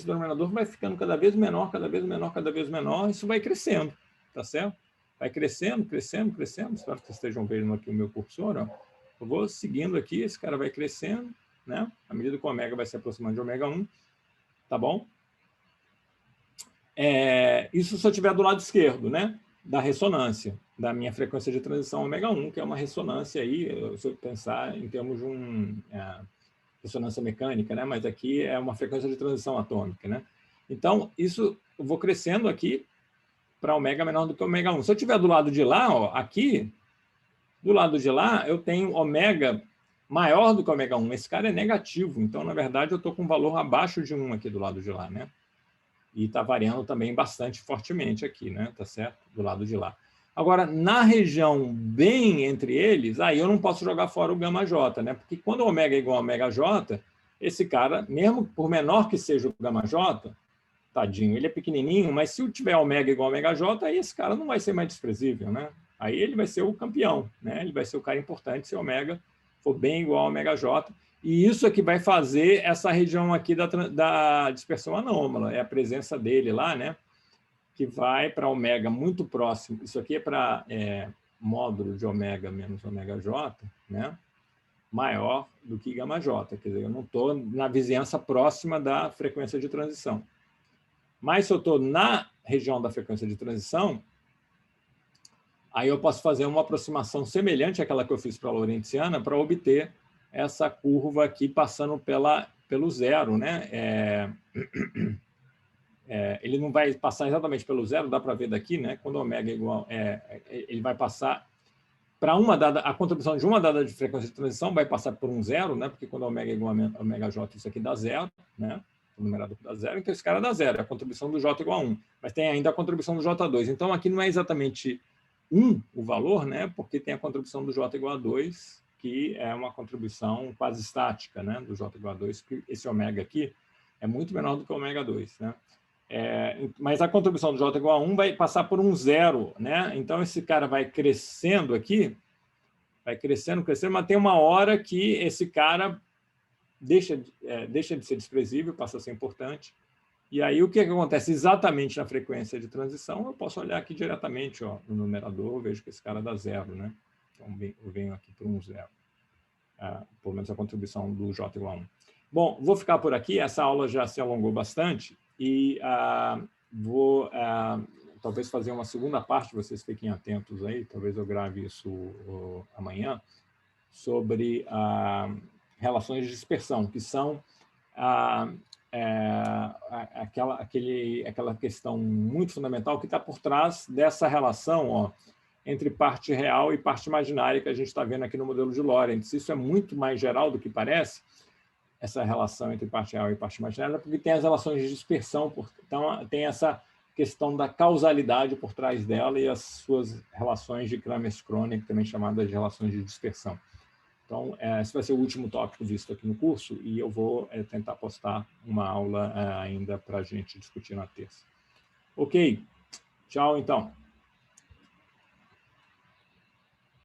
denominador vai ficando cada vez menor, cada vez menor, cada vez menor, isso vai crescendo, tá certo? Vai crescendo, crescendo, crescendo. Espero que vocês estejam vendo aqui o meu cursor, ó. Eu vou seguindo aqui, esse cara vai crescendo, né? À medida que o ômega vai se aproximando de ω1, tá bom? Isso se eu estiver do lado esquerdo, né? Da ressonância, da minha frequência de transição ω1, que é uma ressonância aí, se eu pensar em termos de ressonância mecânica, né? Mas aqui é uma frequência de transição atômica, né? Então, isso eu vou crescendo aqui para ômega menor do que ω1. Se eu estiver do lado de lá, ó, aqui, do lado de lá, eu tenho ômega maior do que ω1. Esse cara é negativo, então, na verdade, eu estou com um valor abaixo de 1 aqui do lado de lá, né? E está variando também bastante fortemente aqui, né? Tá certo? Do lado de lá. Agora, na região bem entre eles, aí eu não posso jogar fora o γ_j, né? Porque quando o ômega é igual a ω_j, esse cara, mesmo por menor que seja o γ_j, tadinho, ele é pequenininho, mas se eu tiver ômega igual a ω_j, aí esse cara não vai ser mais desprezível, né? Aí ele vai ser o campeão, né? Ele vai ser o cara importante se o ômega for bem igual a ω_j. E isso é que vai fazer essa região aqui da dispersão anômala, é a presença dele lá, né? Que vai para ômega muito próximo. Isso aqui é para módulo de ômega menos ω_j, né? Maior do que γ_j. Quer dizer, eu não estou na vizinhança próxima da frequência de transição. Mas se eu estou na região da frequência de transição, aí eu posso fazer uma aproximação semelhante àquela que eu fiz para a lorentziana para obter essa curva aqui passando pelo zero, né? Ele não vai passar exatamente pelo zero, dá para ver daqui, né? Quando o ômega é igual, ele vai passar para uma dada, a contribuição de uma dada de frequência de transição vai passar por um zero, né? Porque quando o ômega é igual a ω_j, isso aqui dá zero, né? O numerador dá zero, então esse cara dá zero, a contribuição do j é igual a 1. Mas tem ainda a contribuição do j2. Então, aqui não é exatamente 1 o valor, né? Porque tem a contribuição do j igual a 2, que é uma contribuição quase estática, né? Do j igual a 2, que esse ômega aqui é muito menor do que o ω2, né? Mas a contribuição do j igual a 1 vai passar por um zero, né? Então, esse cara vai crescendo aqui, vai crescendo, crescendo, mas tem uma hora que esse cara deixa de ser desprezível, passa a ser importante. E aí, o que acontece exatamente na frequência de transição? Eu posso olhar aqui diretamente ó, no numerador, eu vejo que esse cara dá 0, né? Então, eu venho aqui para um 0. Pelo menos a contribuição do J igual a 1. Bom, vou ficar por aqui. Essa aula já se alongou bastante e vou talvez fazer uma segunda parte, vocês fiquem atentos aí, talvez eu grave isso amanhã, sobre relações de dispersão, que são aquela questão muito fundamental que está por trás dessa relação ó, entre parte real e parte imaginária que a gente está vendo aqui no modelo de Lorentz. Isso é muito mais geral do que parece, essa relação entre parte real e parte imaginária, porque tem as relações de dispersão, então tem essa questão da causalidade por trás dela e as suas relações de Kramers-Kronig, também chamadas de relações de dispersão. Então, esse vai ser o último tópico visto aqui no curso e eu vou tentar postar uma aula ainda para a gente discutir na terça. Ok, tchau então.